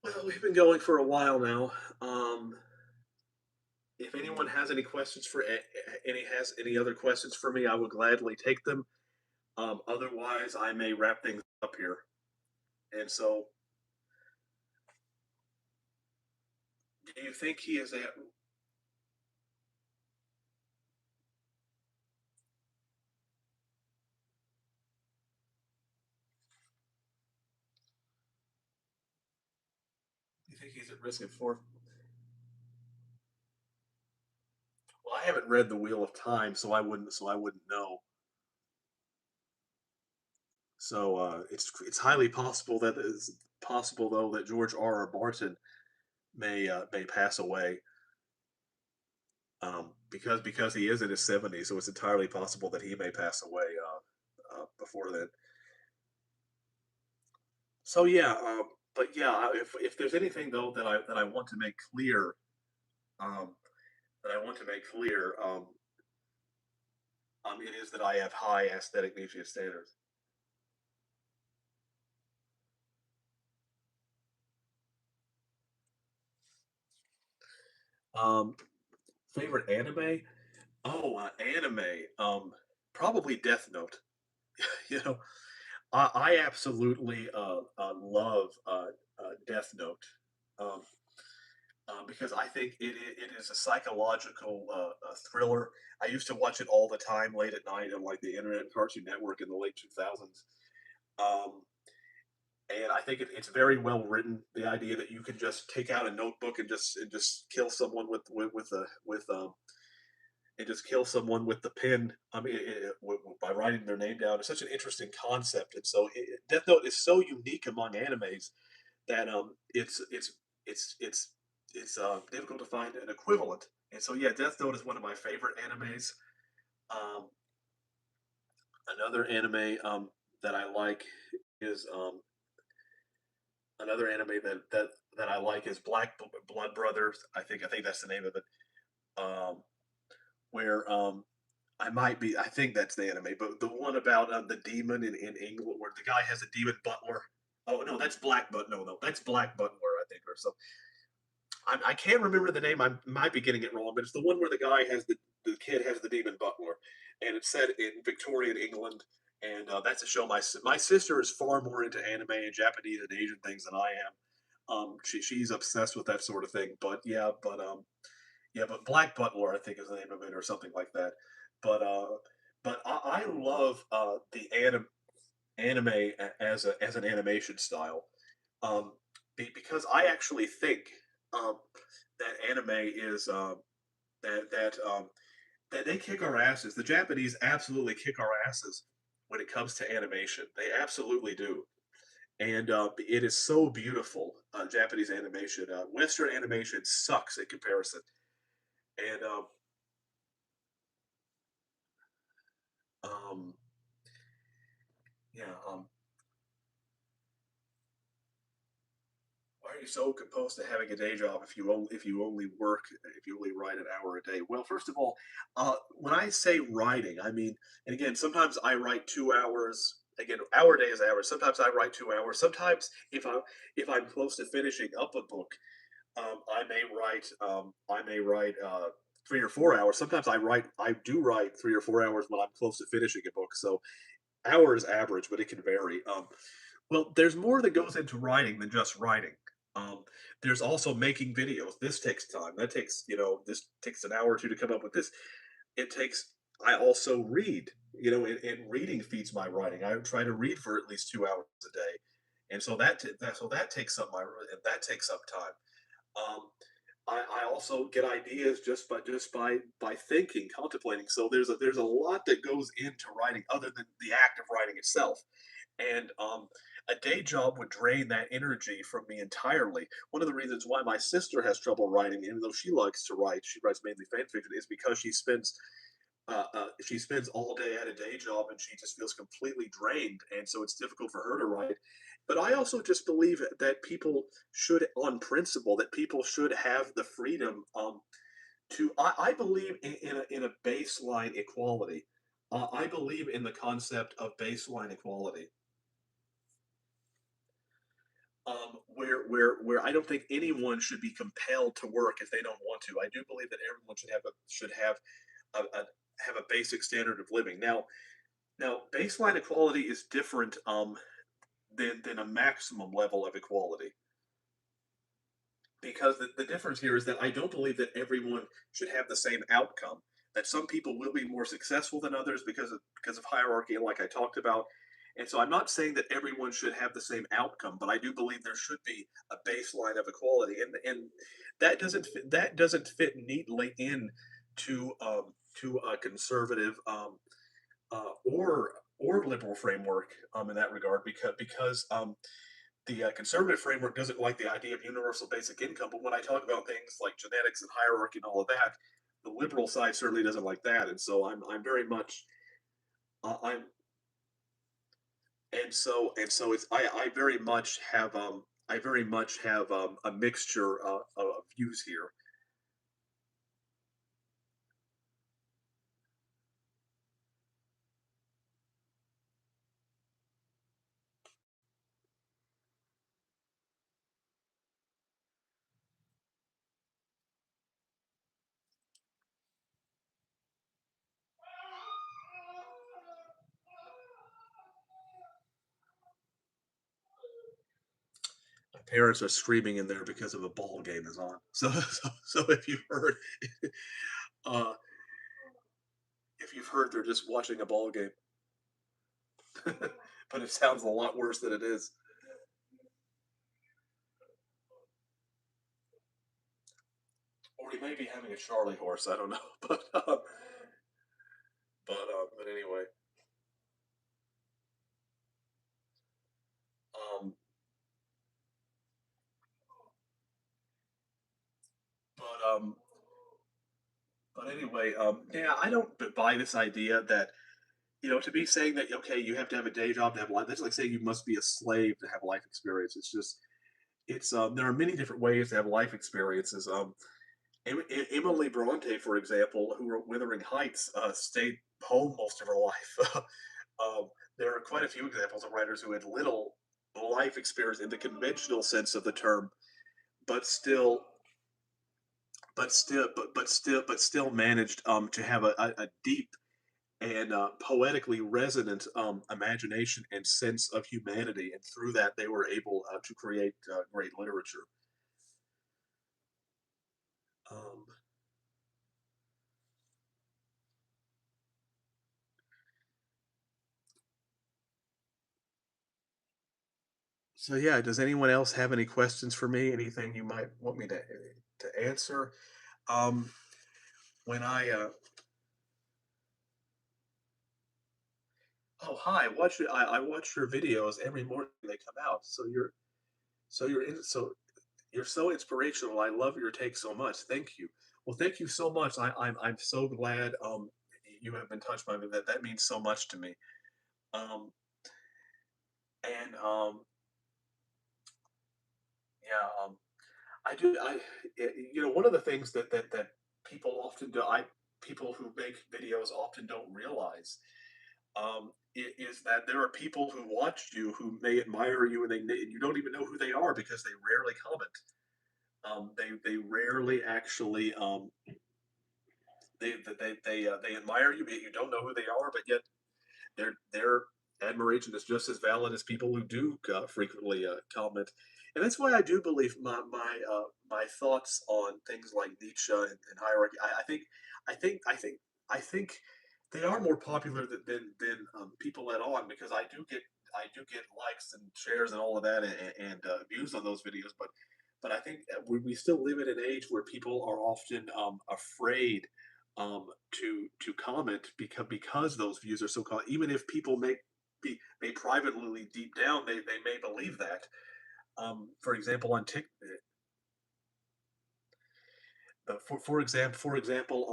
Well, we've been going for a while now. If anyone has any questions for any has any other questions for me, I would gladly take them. Otherwise, I may wrap things up here. And so, do you think he is at? Do you think he's at risk of four? Well, I haven't read the Wheel of Time, so I wouldn't. So I wouldn't know. So it's highly possible that it's possible though that George R. R. Martin may pass away, because he is in his 70s, so it's entirely possible that he may pass away before then. So yeah, but yeah, if there's anything though that I want to make clear, um, that I want to make clear, it is that I have high aesthetic Nietzsche standards. Um, Favorite anime? Oh, anime. Probably Death Note. You know, I absolutely love Death Note. Um, because I think it is a psychological thriller. I used to watch it all the time, late at night, on like the Internet and Cartoon Network in the late 2000s. Um, and I think it's very well written. The idea that you can just take out a notebook and just kill someone and just kill someone with the pen. I mean, by writing their name down, it's such an interesting concept. And so, Death Note is so unique among animes that it's difficult to find an equivalent. And so, yeah, Death Note is one of my favorite animes. Um, Another anime that I like is another anime that I like is Blood Brothers. I think that's the name of it. Um, where I think that's the anime, but the one about the demon in England, where the guy has a demon butler. Oh no, that's Black But no, no, that's Black Butler, I think, or so. I can't remember the name. I might be getting it wrong, but it's the one where the kid has the demon butler, and it's set in Victorian England. And that's a show. My sister is far more into anime and Japanese and Asian things than I am. She's obsessed with that sort of thing. But Black Butler, I think, is the name of it, or something like that. But I love the anime as an animation style, um, because I actually think um, that anime is that that that they kick our asses. The Japanese absolutely kick our asses when it comes to animation. They absolutely do, and it is so beautiful. Japanese animation, Western animation sucks in comparison. And um, yeah, why are you so composed to having a day job if you only write an hour a day? Well, first of all, when I say writing, I mean, and again, sometimes I write 2 hours. Again, hour a day is average. Sometimes I write 2 hours. Sometimes if I'm close to finishing up a book, I may write 3 or 4 hours. Sometimes I do write 3 or 4 hours when I'm close to finishing a book. So hours average, but it can vary. Well, there's more that goes into writing than just writing. Um, there's also making videos. This takes time. This takes an hour or two to come up with this. It takes, I also read, and reading feeds my writing. I try to read for at least 2 hours a day. and so that takes up that takes up time. Um, I also get ideas just by thinking, contemplating. So there's a lot that goes into writing other than the act of writing itself. And a day job would drain that energy from me entirely. One of the reasons why my sister has trouble writing, even though she likes to write, she writes mainly fan fiction, is because she spends all day at a day job and she just feels completely drained, and so it's difficult for her to write. But I also just believe that people should, on principle, that people should have the freedom to. I believe in a baseline equality. I believe in the concept of baseline equality, where I don't think anyone should be compelled to work if they don't want to. I do believe that everyone should have a basic standard of living. Now, baseline equality is different than a maximum level of equality, because the difference here is that I don't believe that everyone should have the same outcome. That some people will be more successful than others because of hierarchy, and like I talked about. And so I'm not saying that everyone should have the same outcome, but I do believe there should be a baseline of equality, and that doesn't fit neatly in to a conservative or liberal framework in that regard, because the conservative framework doesn't like the idea of universal basic income. But when I talk about things like genetics and hierarchy and all of that, the liberal side certainly doesn't like that. And so I'm very much I'm and so it's I very much have a mixture of views here. My parents are screaming in there because of a ball game is on. So if you've heard, uh, if you've heard, they're just watching a ball game, but it sounds a lot worse than it is. Or he may be having a Charlie horse. I don't know, but anyway, um, but um, but anyway, yeah, I don't buy this idea that to be saying that okay, you have to have a day job to have life. That's like saying you must be a slave to have life experience. It's there are many different ways to have life experiences. Emily Bronte, for example, who wrote *Wuthering Heights*, stayed home most of her life. There are quite a few examples of writers who had little life experience in the conventional sense of the term, but still, but still managed to have a deep and poetically resonant imagination and sense of humanity, and through that they were able to create great literature. Um, so yeah, does anyone else have any questions for me? Anything you might want me to answer? Um, when oh hi, I watch your videos every morning they come out. So you're so inspirational. I love your take so much. Thank you. Well, thank you so much. I'm so glad you have been touched by me. That means so much to me. Um, and yeah, I do. One of the things that people often do. I People who make videos often don't realize is that there are people who watch you who may admire you, and you don't even know who they are because they rarely comment. They rarely actually they admire you, but you don't know who they are, but yet their admiration is just as valid as people who do frequently comment. And that's why I do believe my thoughts on things like Nietzsche and hierarchy. I think they are more popular than people let on, because I do get I do get likes and shares and all of that, and views on those videos, but I think that we still live in an age where people are often afraid to comment because those views are so called. Even if people may privately deep down they may believe that. For example, for example,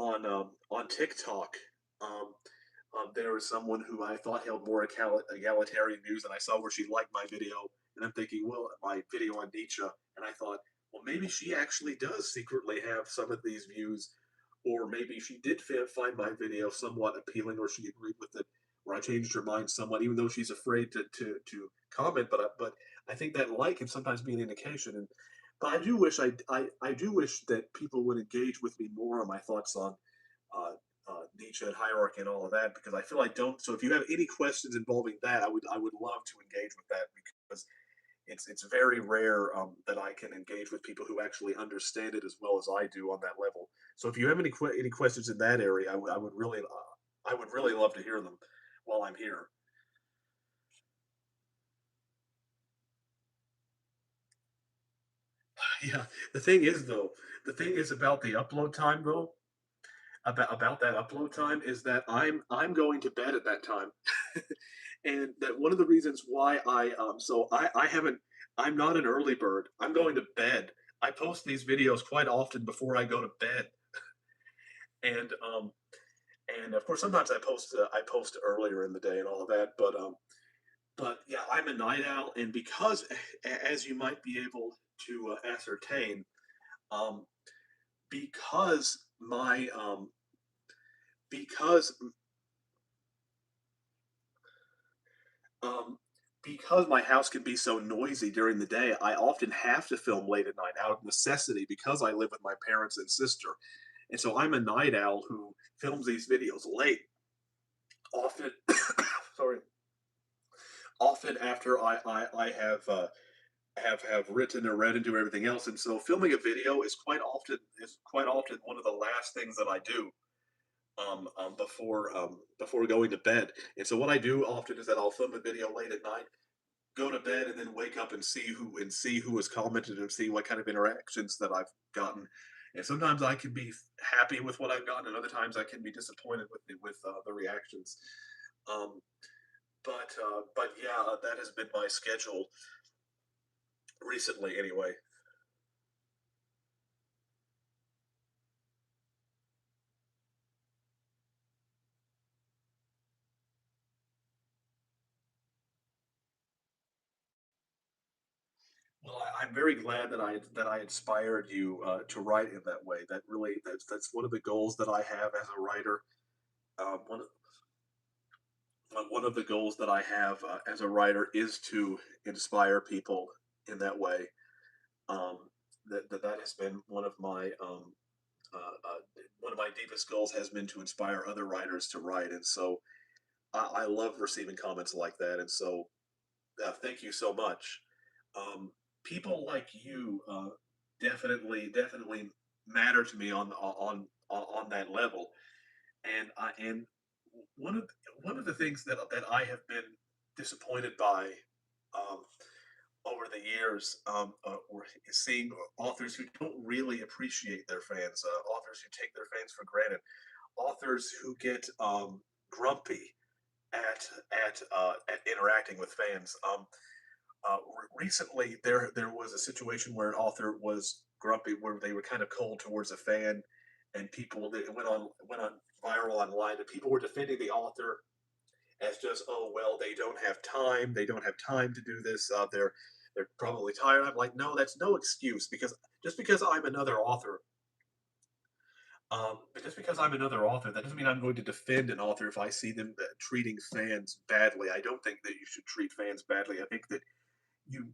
on TikTok, um, there was someone who I thought held more egalitarian views, and I saw where she liked my video, and I'm thinking, well, my video on Nietzsche, and I thought, well, maybe she actually does secretly have some of these views, or maybe she did find my video somewhat appealing, or she agreed with it, or I changed her mind somewhat, even though she's afraid to comment. But I think that like can sometimes be an indication, and but I do wish that people would engage with me more on my thoughts on uh, Nietzsche and hierarchy and all of that, because I feel I don't. So if you have any questions involving that, I would love to engage with that, because it's very rare that I can engage with people who actually understand it as well as I do on that level. So if you have any questions in that area, I would really love to hear them while I'm here. Yeah, the thing is though, the thing is about the upload time though, about that upload time is that I'm going to bed at that time. And that one of the reasons why I haven't I'm not an early bird. I'm going to bed. I post these videos quite often before I go to bed. And and of course sometimes I post earlier in the day and all of that, but yeah, I'm a night owl, and because as you might be able to ascertain, um because my because Um, because my house can be so noisy during the day, I often have to film late at night out of necessity because I live with my parents and sister. And so I'm a night owl who films these videos late, often, sorry, often after I have written or read and do everything else. And so filming a video is quite often one of the last things that I do before going to bed. And so what I do often is that I'll film a video late at night, go to bed, and then wake up and see who has commented and see what kind of interactions that I've gotten. And sometimes I can be happy with what I've gotten, and other times I can be disappointed with the reactions. Um, but yeah, that has been my schedule recently, anyway. Well, I'm very glad that I inspired you to write in that way. That's one of the goals that I have as a writer. One one of the goals that I have as a writer is to inspire people in that way. Um, that has been one of my deepest goals has been to inspire other writers to write, and so I love receiving comments like that. And so thank you so much. Um, People like you definitely matter to me on that level, and one of one of the things that I have been disappointed by um, over the years or seeing authors who don't really appreciate their fans, authors who take their fans for granted, authors who get grumpy at interacting with fans. Recently, there was a situation where an author was grumpy, where they were kind of cold towards a fan, and people it went on viral online, and people were defending the author as just, oh well, they don't have time to do this, they're probably tired. I'm like, no, that's no excuse, because just because I'm another author but just because I'm another author, that doesn't mean I'm going to defend an author if I see them treating fans badly. I don't think that you should treat fans badly. I think that you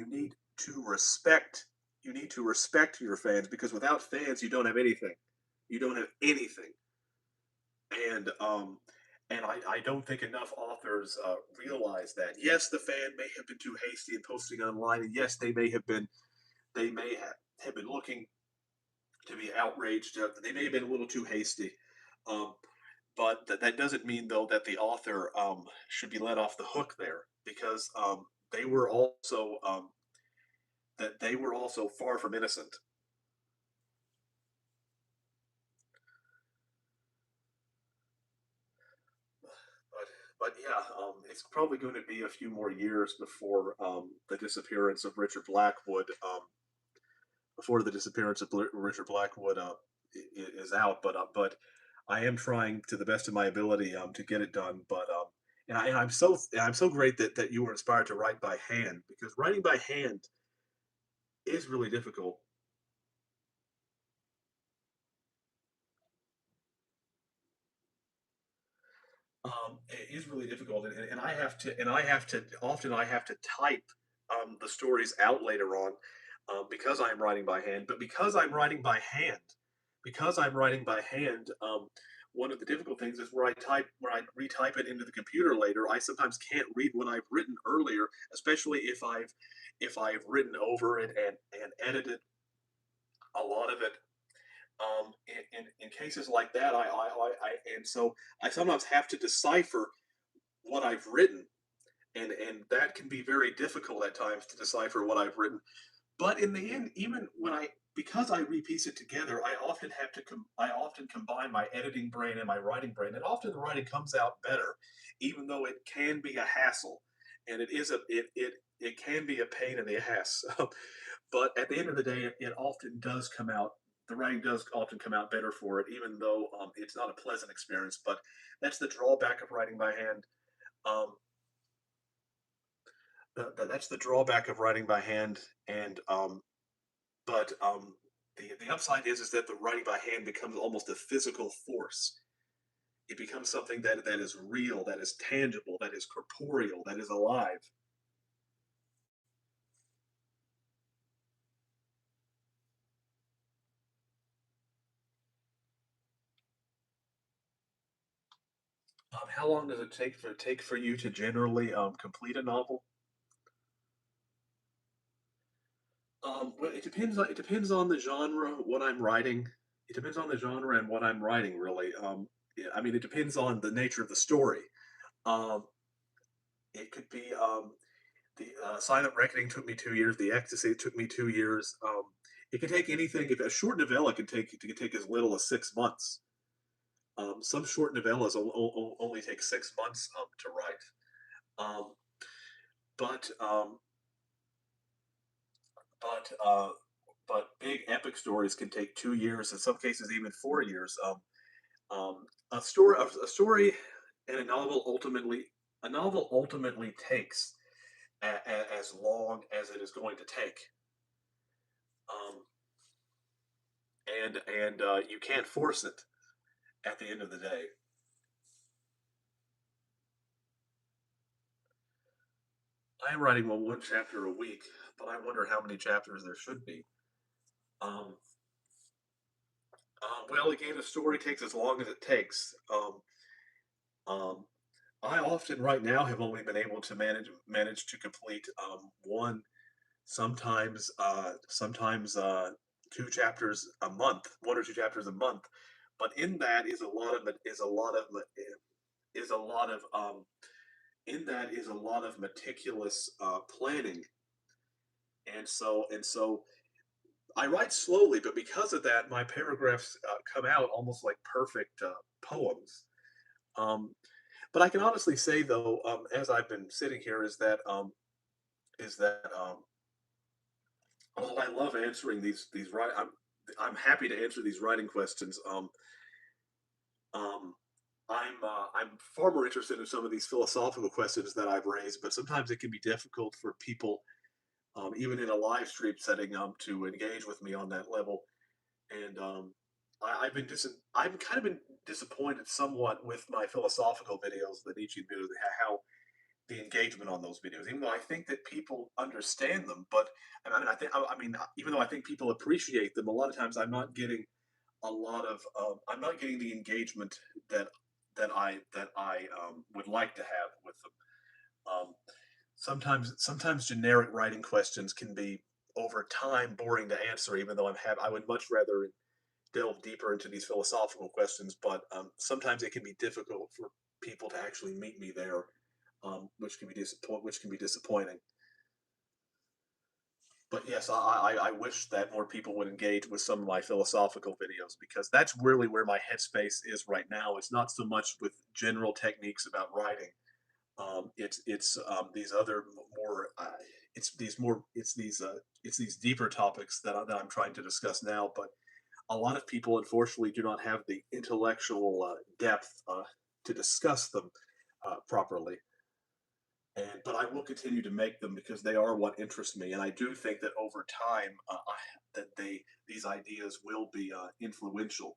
need to respect your fans, because without fans you don't have anything. You don't have anything. And I don't think enough authors realize that. Yes, the fan may have been too hasty in posting online, and yes, they may have been looking to be outraged. They may have been a little too hasty. Um, but that doesn't mean though that the author should be let off the hook there because they were also they were also far from innocent. But yeah, it's probably going to be a few more years before the disappearance of Richard Blackwood. Before the disappearance of Richard Blackwood is out, but I am trying to the best of my ability to get it done. But I'm so great that you were inspired to write by hand because writing by hand is really difficult. It is really difficult, and I have to often I have to type the stories out later on because I'm writing by hand. But because I'm writing by hand, one of the difficult things is where I retype it into the computer later. I sometimes can't read what I've written earlier, especially if I've written over it and edited a lot of it in cases like that, and so I sometimes have to decipher what I've written, and that can be very difficult at times to decipher what I've written. But in the end, even when I because I repiece it together, I often combine my editing brain and my writing brain, and often the writing comes out better, even though it can be a hassle, and it can be a pain in the ass. But at the end of the day, it often does come out. The writing does often come out better for it, even though it's not a pleasant experience. But that's the drawback of writing by hand. Um, that's the drawback of writing by hand, and but the upside is that the writing by hand becomes almost a physical force. It becomes something that is real, that is tangible, that is corporeal, that is alive. How long does it take for you to generally complete a novel? Well, it depends on the genre, what I'm writing. It depends on the genre and what I'm writing, really. Yeah, I mean, it depends on the nature of the story. Um, it could be the Silent Reckoning took me 2 years. The Ecstasy took me 2 years. It can take anything. If a short novella can take as little as 6 months. Some short novellas only take 6 months to write. Um, but um, but but big epic stories can take 2 years, in some cases even 4 years. A story and a novel ultimately takes as long as it is going to take. Um, and you can't force it at the end of the day. I am writing one chapter a week, but I wonder how many chapters there should be. Um, well, again, a story takes as long as it takes. Um, I often, right now, have only been able to manage to complete one, sometimes 2 chapters a month, 1 or 2 chapters a month. But in that is a lot of it is a lot of in that is a lot of meticulous planning, and so I write slowly, but because of that, my paragraphs come out almost like perfect poems. Um, but I can honestly say, though, as I've been sitting here, is that while I love answering these right, I'm happy to answer these writing questions. Um, I'm far more interested in some of these philosophical questions that I've raised, but sometimes it can be difficult for people, even in a live stream setting, to engage with me on that level. And I've been I've kind of been disappointed somewhat with my philosophical videos, the Nietzsche videos, how the engagement on those videos. Even though I think that people understand them, but I mean, even though I think people appreciate them, a lot of times I'm not getting the engagement that that I would like to have with them. Um, sometimes generic writing questions can be over time boring to answer. Even though I would much rather delve deeper into these philosophical questions, but sometimes it can be difficult for people to actually meet me there, which can be disappointing. But yes, I wish that more people would engage with some of my philosophical videos because that's really where my headspace is right now. It's not so much with general techniques about writing. It's these other more it's these deeper topics that I'm trying to discuss now. But a lot of people, unfortunately, do not have the intellectual depth to discuss them properly. And but I will continue to make them because they are what interest me, and I do think that over time that these ideas will be influential.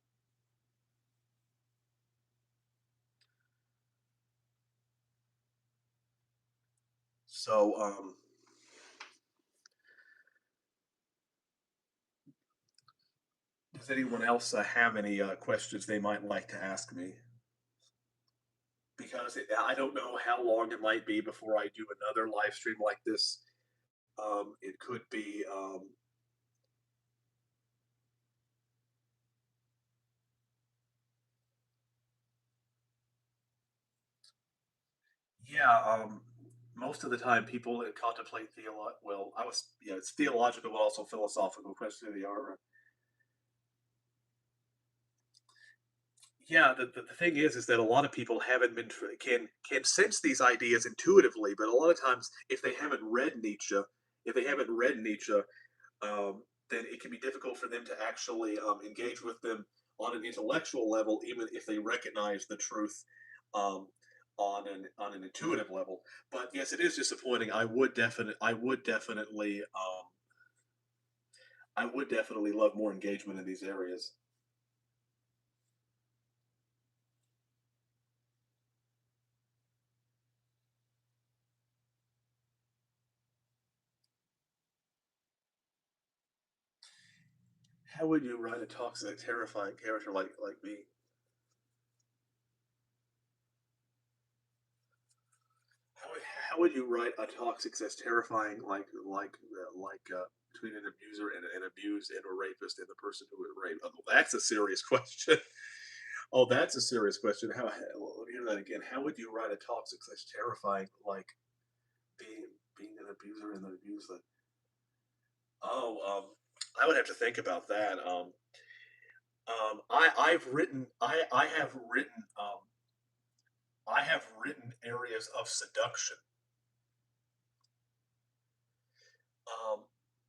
So, does anyone else have any questions they might like to ask me? Because I don't know how long it might be before I do another live stream like this. It could be, yeah. Most of the time, people that contemplate well, yeah, it's theological, but also philosophical questions. They are. Yeah, the thing is that a lot of people haven't been can sense these ideas intuitively, but a lot of times, if they haven't read Nietzsche, then it can be difficult for them to actually engage with them on an intellectual level, even if they recognize the truth um, on an intuitive level. But yes, it is disappointing. I would definitely love more engagement in these areas. How would you write a toxic, terrifying character like me? How would you write a toxic that's terrifying between an abuser and an abused and a rapist and the person who was raped? Oh, that's a serious question. Oh, that's a serious question. Well, hear that again. How would you write a toxic that's terrifying like being being an abuser and an abused? Oh, I would have to think about that. I have written areas of seduction. Um,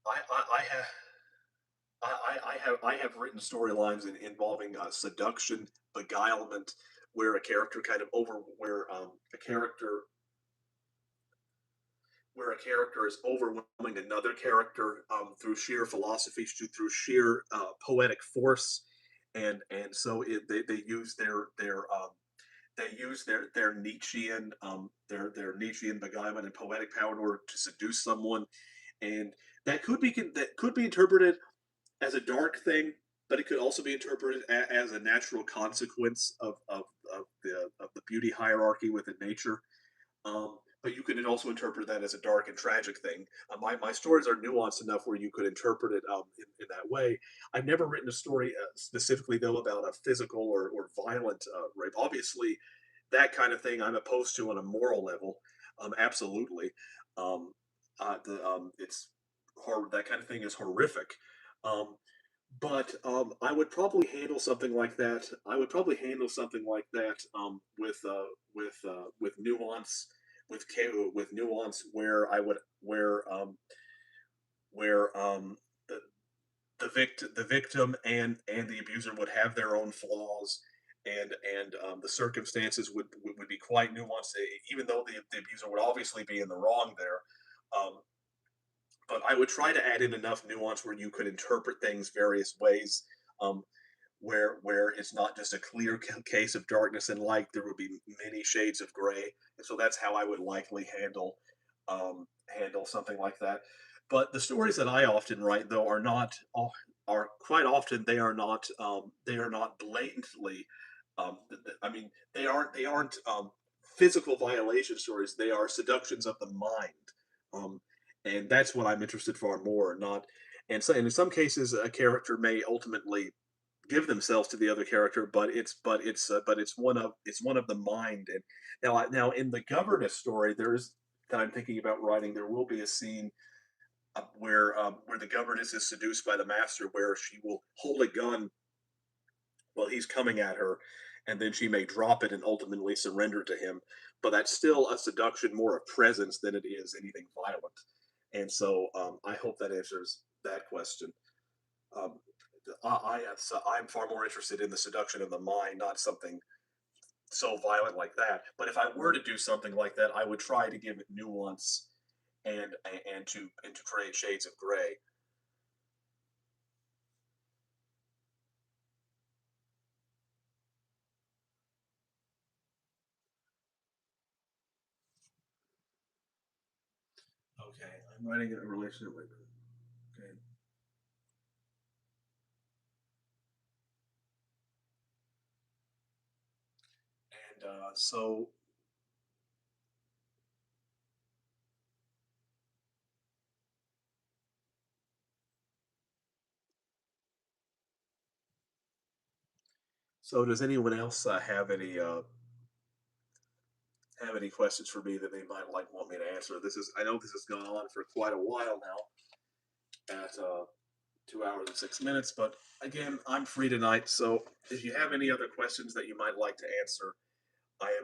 I have. I have written storylines involving seduction, beguilement, where a character kind of over where a character is overwhelming another character through sheer philosophy, through sheer poetic force, and so they use their Nietzschean their Nietzschean beguilement and poetic power in order to seduce someone, and that could be interpreted as a dark thing, but it could also be interpreted as a natural consequence of the beauty hierarchy within nature. But you could also interpret that as a dark and tragic thing. My stories are nuanced enough where you could interpret it in that way. I've never written a story specifically though about a physical or violent rape. Obviously, that kind of thing I'm opposed to on a moral level. Absolutely, um, it's that kind of thing is horrific. Um, but I would probably handle something like that. I would probably handle something like that with nuance, with nuance, where the victim and the abuser would have their own flaws, and the circumstances would be quite nuanced. Even though the abuser would obviously be in the wrong there. Um, but I would try to add in enough nuance where you could interpret things various ways, um, where it's not just a clear case of darkness and light. There would be many shades of gray, and so that's how I would likely handle something like that. But the stories that I often write, though, are quite often they are not blatantly. I mean, they aren't physical violation stories. They are seductions of the mind. Um, and that's what I'm interested for more. Not and so and in some cases, a character may ultimately give themselves to the other character, but it's one of the mind. And now in the governess story, there's that I'm thinking about writing. There will be a scene where the governess is seduced by the master, where she will hold a gun while he's coming at her, and then she may drop it and ultimately surrender to him. But that's still a seduction, more of presence than it is anything violent. And so I hope that answers that question. Um, I'm far more interested in the seduction of the mind, not something so violent like that. But if I were to do something like that, I would try to give it nuance and to create shades of gray. Okay, I'm writing a relationship with. Okay, and so does anyone else have any questions for me that they might like want me to answer? I know this has gone on for quite a while now at 2 hours and 6 minutes, but again, I'm free tonight. So if you have any other questions that you might like to answer, I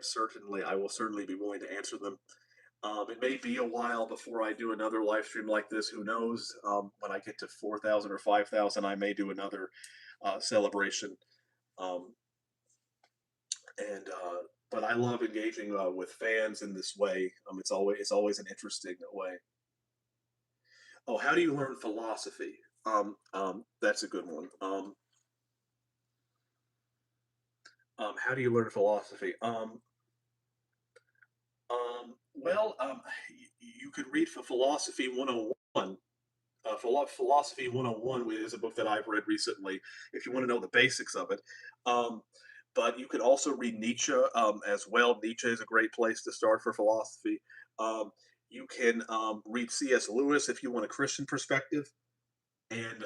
will certainly be willing to answer them. It may be a while before I do another live stream like this. Who knows? When I get to 4,000 or 5,000, I may do another celebration. Um, and But I love engaging with fans in this way. It's always an interesting way. Oh, how do you learn philosophy? That's a good one. How do you learn philosophy? Well, you could read for Philosophy 101. Philosophy 101 is a book that I've read recently, if you want to know the basics of it. Um, but you could also read Nietzsche as well. Nietzsche is a great place to start for philosophy. Um, you can read C.S. Lewis if you want a Christian perspective. And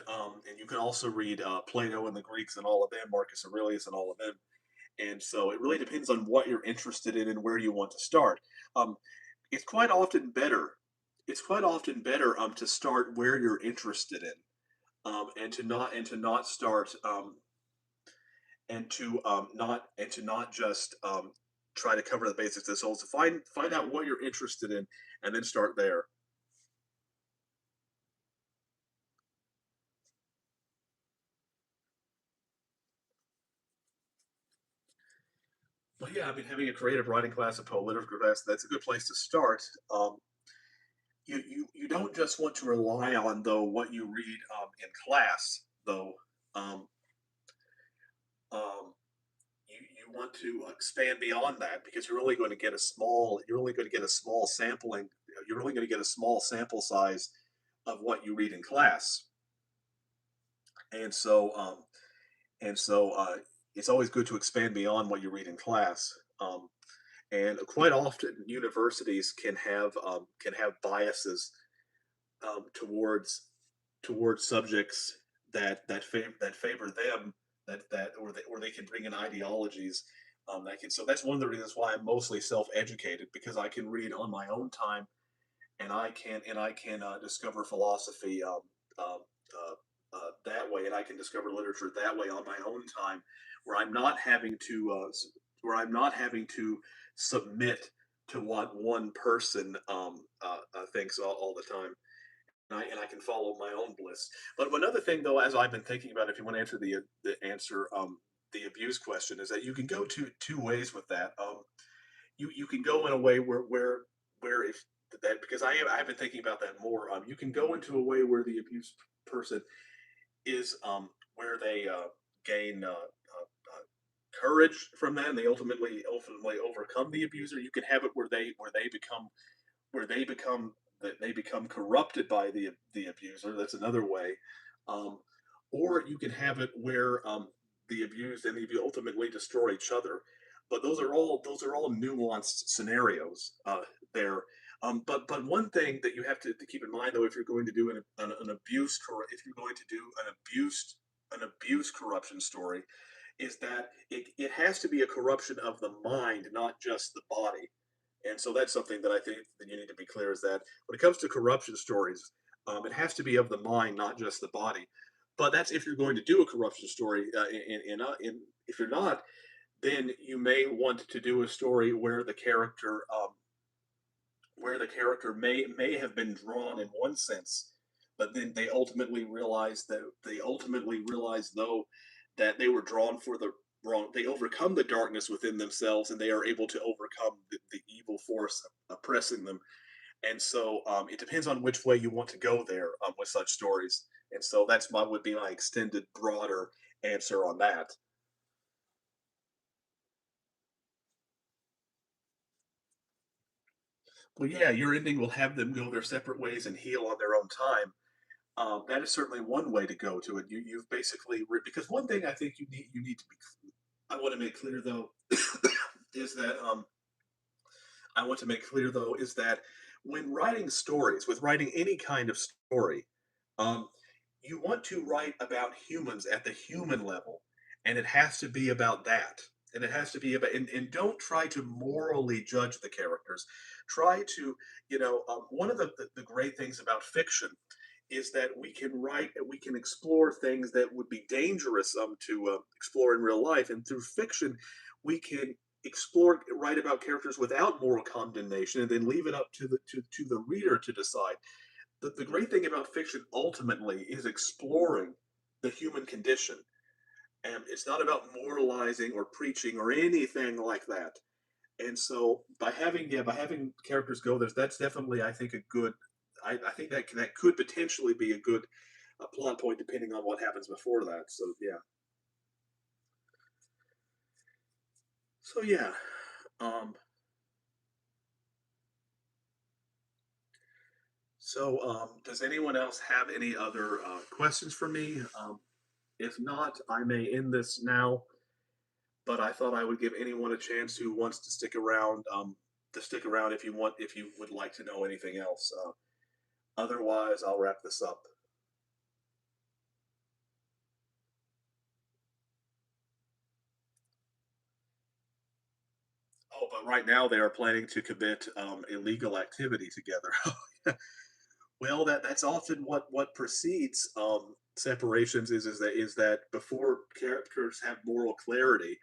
you can also read Plato and the Greeks and all of them, Marcus Aurelius and all of them. And so it really depends on what you're interested in and where you want to start. Um, it's quite often better. It's quite often better to start where you're interested in, and to not start and to not just try to cover the basics of the soul. So find out what you're interested in, and then start there. But yeah, I mean, having a creative writing class, a political class, that's a good place to start. You don't just want to rely on though what you read in class though. Um, um, you want to expand beyond that because you're only going to get a small sampling, you're only going to get a small sample size of what you read in class. And so and so it's always good to expand beyond what you read in class. And quite often universities can have biases towards subjects that favor them, or they can bring in ideologies that can. So that's one of the reasons why I'm mostly self-educated, because I can read on my own time, and I can discover philosophy that way, and I can discover literature that way on my own time, where I'm not having to submit to what one person thinks all the time, and I can follow my own bliss. But one other thing, though, as I've been thinking about, if you want to answer the answer the abuse question, is that you can go two ways with that. You can go in a way where if that because I've been thinking about that more. You can go into a way where the abused person is where they gain courage from that, and they ultimately overcome the abuser. You can have it where they become corrupted by the abuser. That's another way. Um, or you can have it where the abused and the abused ultimately destroy each other. But those are all nuanced scenarios there. But one thing that you have to keep in mind, though, if you're going to do an abuse, if you're going to do an an abuse corruption story is that it has to be a corruption of the mind, not just the body. And so that's something that I think that you need to be clear is that when it comes to corruption stories, it has to be of the mind, not just the body. But that's if you're going to do a corruption story. If you're not, then you may want to do a story where the character may have been drawn in one sense, but then they ultimately realize though that they were drawn for the wrong. They overcome the darkness within themselves, and they are able to overcome the evil force oppressing them. And so it depends on which way you want to go there with such stories. And so that's my would be my extended, broader answer on that. Well, yeah, your ending will have them go their separate ways and heal on their own time. That is certainly one way to go to it. You've basically because one thing I think you need to be I want to make clear though is that I want to make clear though is that when writing stories, with writing any kind of story, um, you want to write about humans at the human level, and it has to be about that. And it has to be about, and don't try to morally judge the characters. Try to, one of the great things about fiction is that we can explore things that would be dangerous to explore in real life. And through fiction, we can write about characters without moral condemnation and then leave it up to the reader to decide. The great thing about fiction ultimately is exploring the human condition. And it's not about moralizing or preaching or anything like that. And so by having characters go there, that's definitely I think a good I think that could potentially be a good plot point depending on what happens before that. So yeah. So yeah. Um, does anyone else have any other questions for me? If not, I may end this now. But I thought I would give anyone a chance who wants to stick around if you would like to know anything else. Otherwise, I'll wrap this up. Oh, but right now they are planning to commit illegal activity together. Well, that's often what precedes separations is that before characters have moral clarity,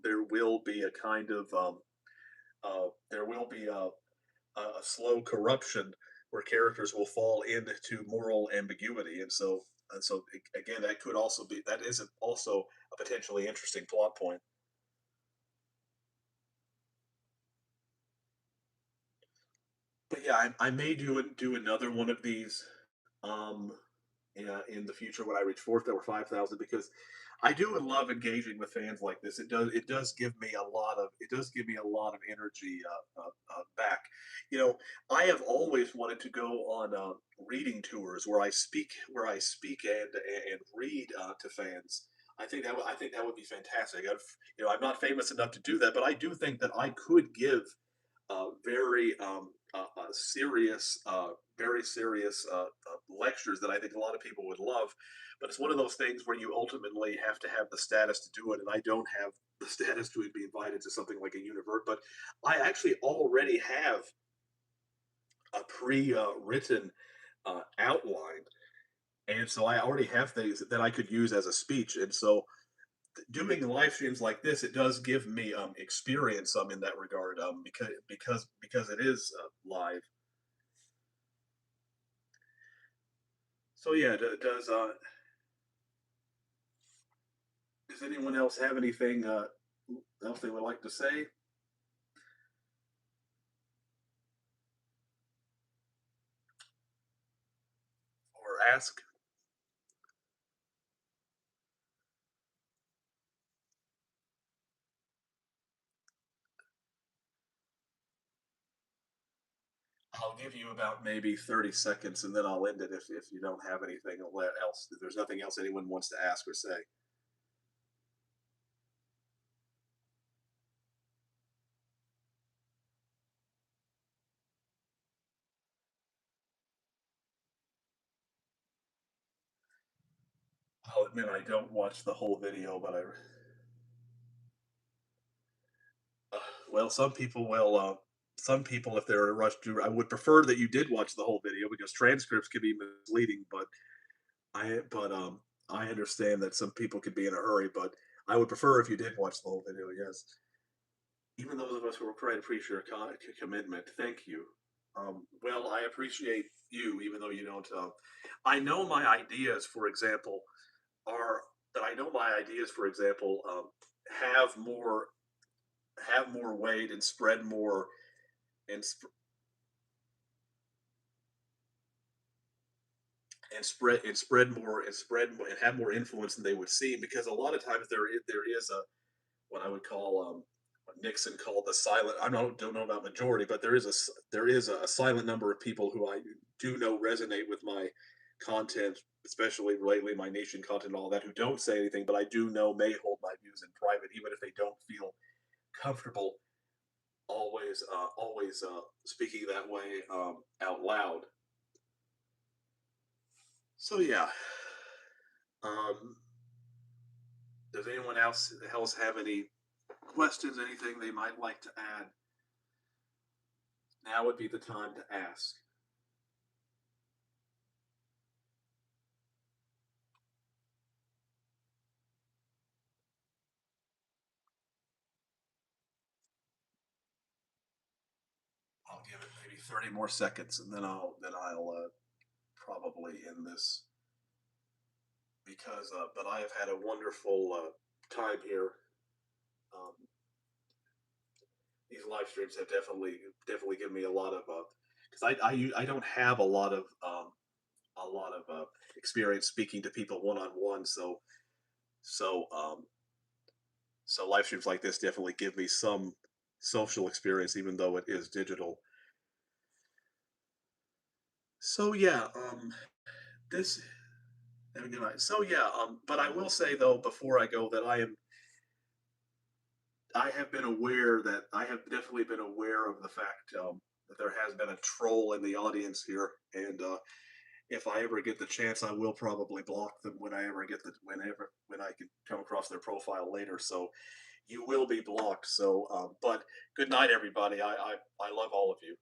there will be a kind of there will be a slow corruption where characters will fall into moral ambiguity, again that is also a potentially interesting plot point. But yeah, I may do another one of these. Um, in the future when I reach 4 or 5,000 because I do love engaging with fans like this. It does give me a lot of energy back. You know, I have always wanted to go on reading tours where I speak and read to fans. I think that would be fantastic. I'm not famous enough to do that, but I do think that I could give very serious, very serious lectures that I think a lot of people would love. But it's one of those things where you ultimately have to have the status to do it, and I don't have the status to be invited to something like a universe. But I actually already have a pre-written outline, and so I already have things that I could use as a speech. And so doing live streams like this, it does give me experience in that regard because it is live. So yeah, does anyone else have anything else they would like to say or ask? I'll give you about maybe 30 seconds and then I'll end it if you don't have anything else. If there's nothing else anyone wants to ask or say. admit I don't watch the whole video, but uh, well, some people will. Some people, if they're in a rush, do. I would prefer that you did watch the whole video because transcripts can be misleading. But I understand that some people could be in a hurry. But I would prefer if you did watch the whole video. Yes. Even those of us who are trying to appreciate your commitment, thank you. Well, I appreciate you, even though you don't. I know my ideas, for example, are that I know my ideas, for example, have more have more weight and spread more and spread more and have more influence than they would seem because a lot of times there is a what I would call what Nixon called the silent. I don't know about majority, but there is a silent number of people who I do know resonate with my content, especially lately my nation content and all that, who don't say anything, but I do know may hold my views in private, even if they don't feel comfortable always speaking that way out loud. So yeah. Um, does anyone else have any questions? Anything they might like to add? Now would be the time to ask. I'll give it maybe 30 more seconds, and then I'll probably end this because. But I have had a wonderful time here. Um, these live streams have definitely given me a lot of because I don't have a lot of experience speaking to people one on one. So so live streams like this definitely give me some social experience, even though it is digital. So yeah, this have a good night. So yeah, but I will say though before I go that I have been aware that I have definitely been aware of the fact that there has been a troll in the audience here, and if I ever get the chance, I will probably block them when I ever get the whenever when I can come across their profile later. So you will be blocked. So, but good night, everybody. I love all of you.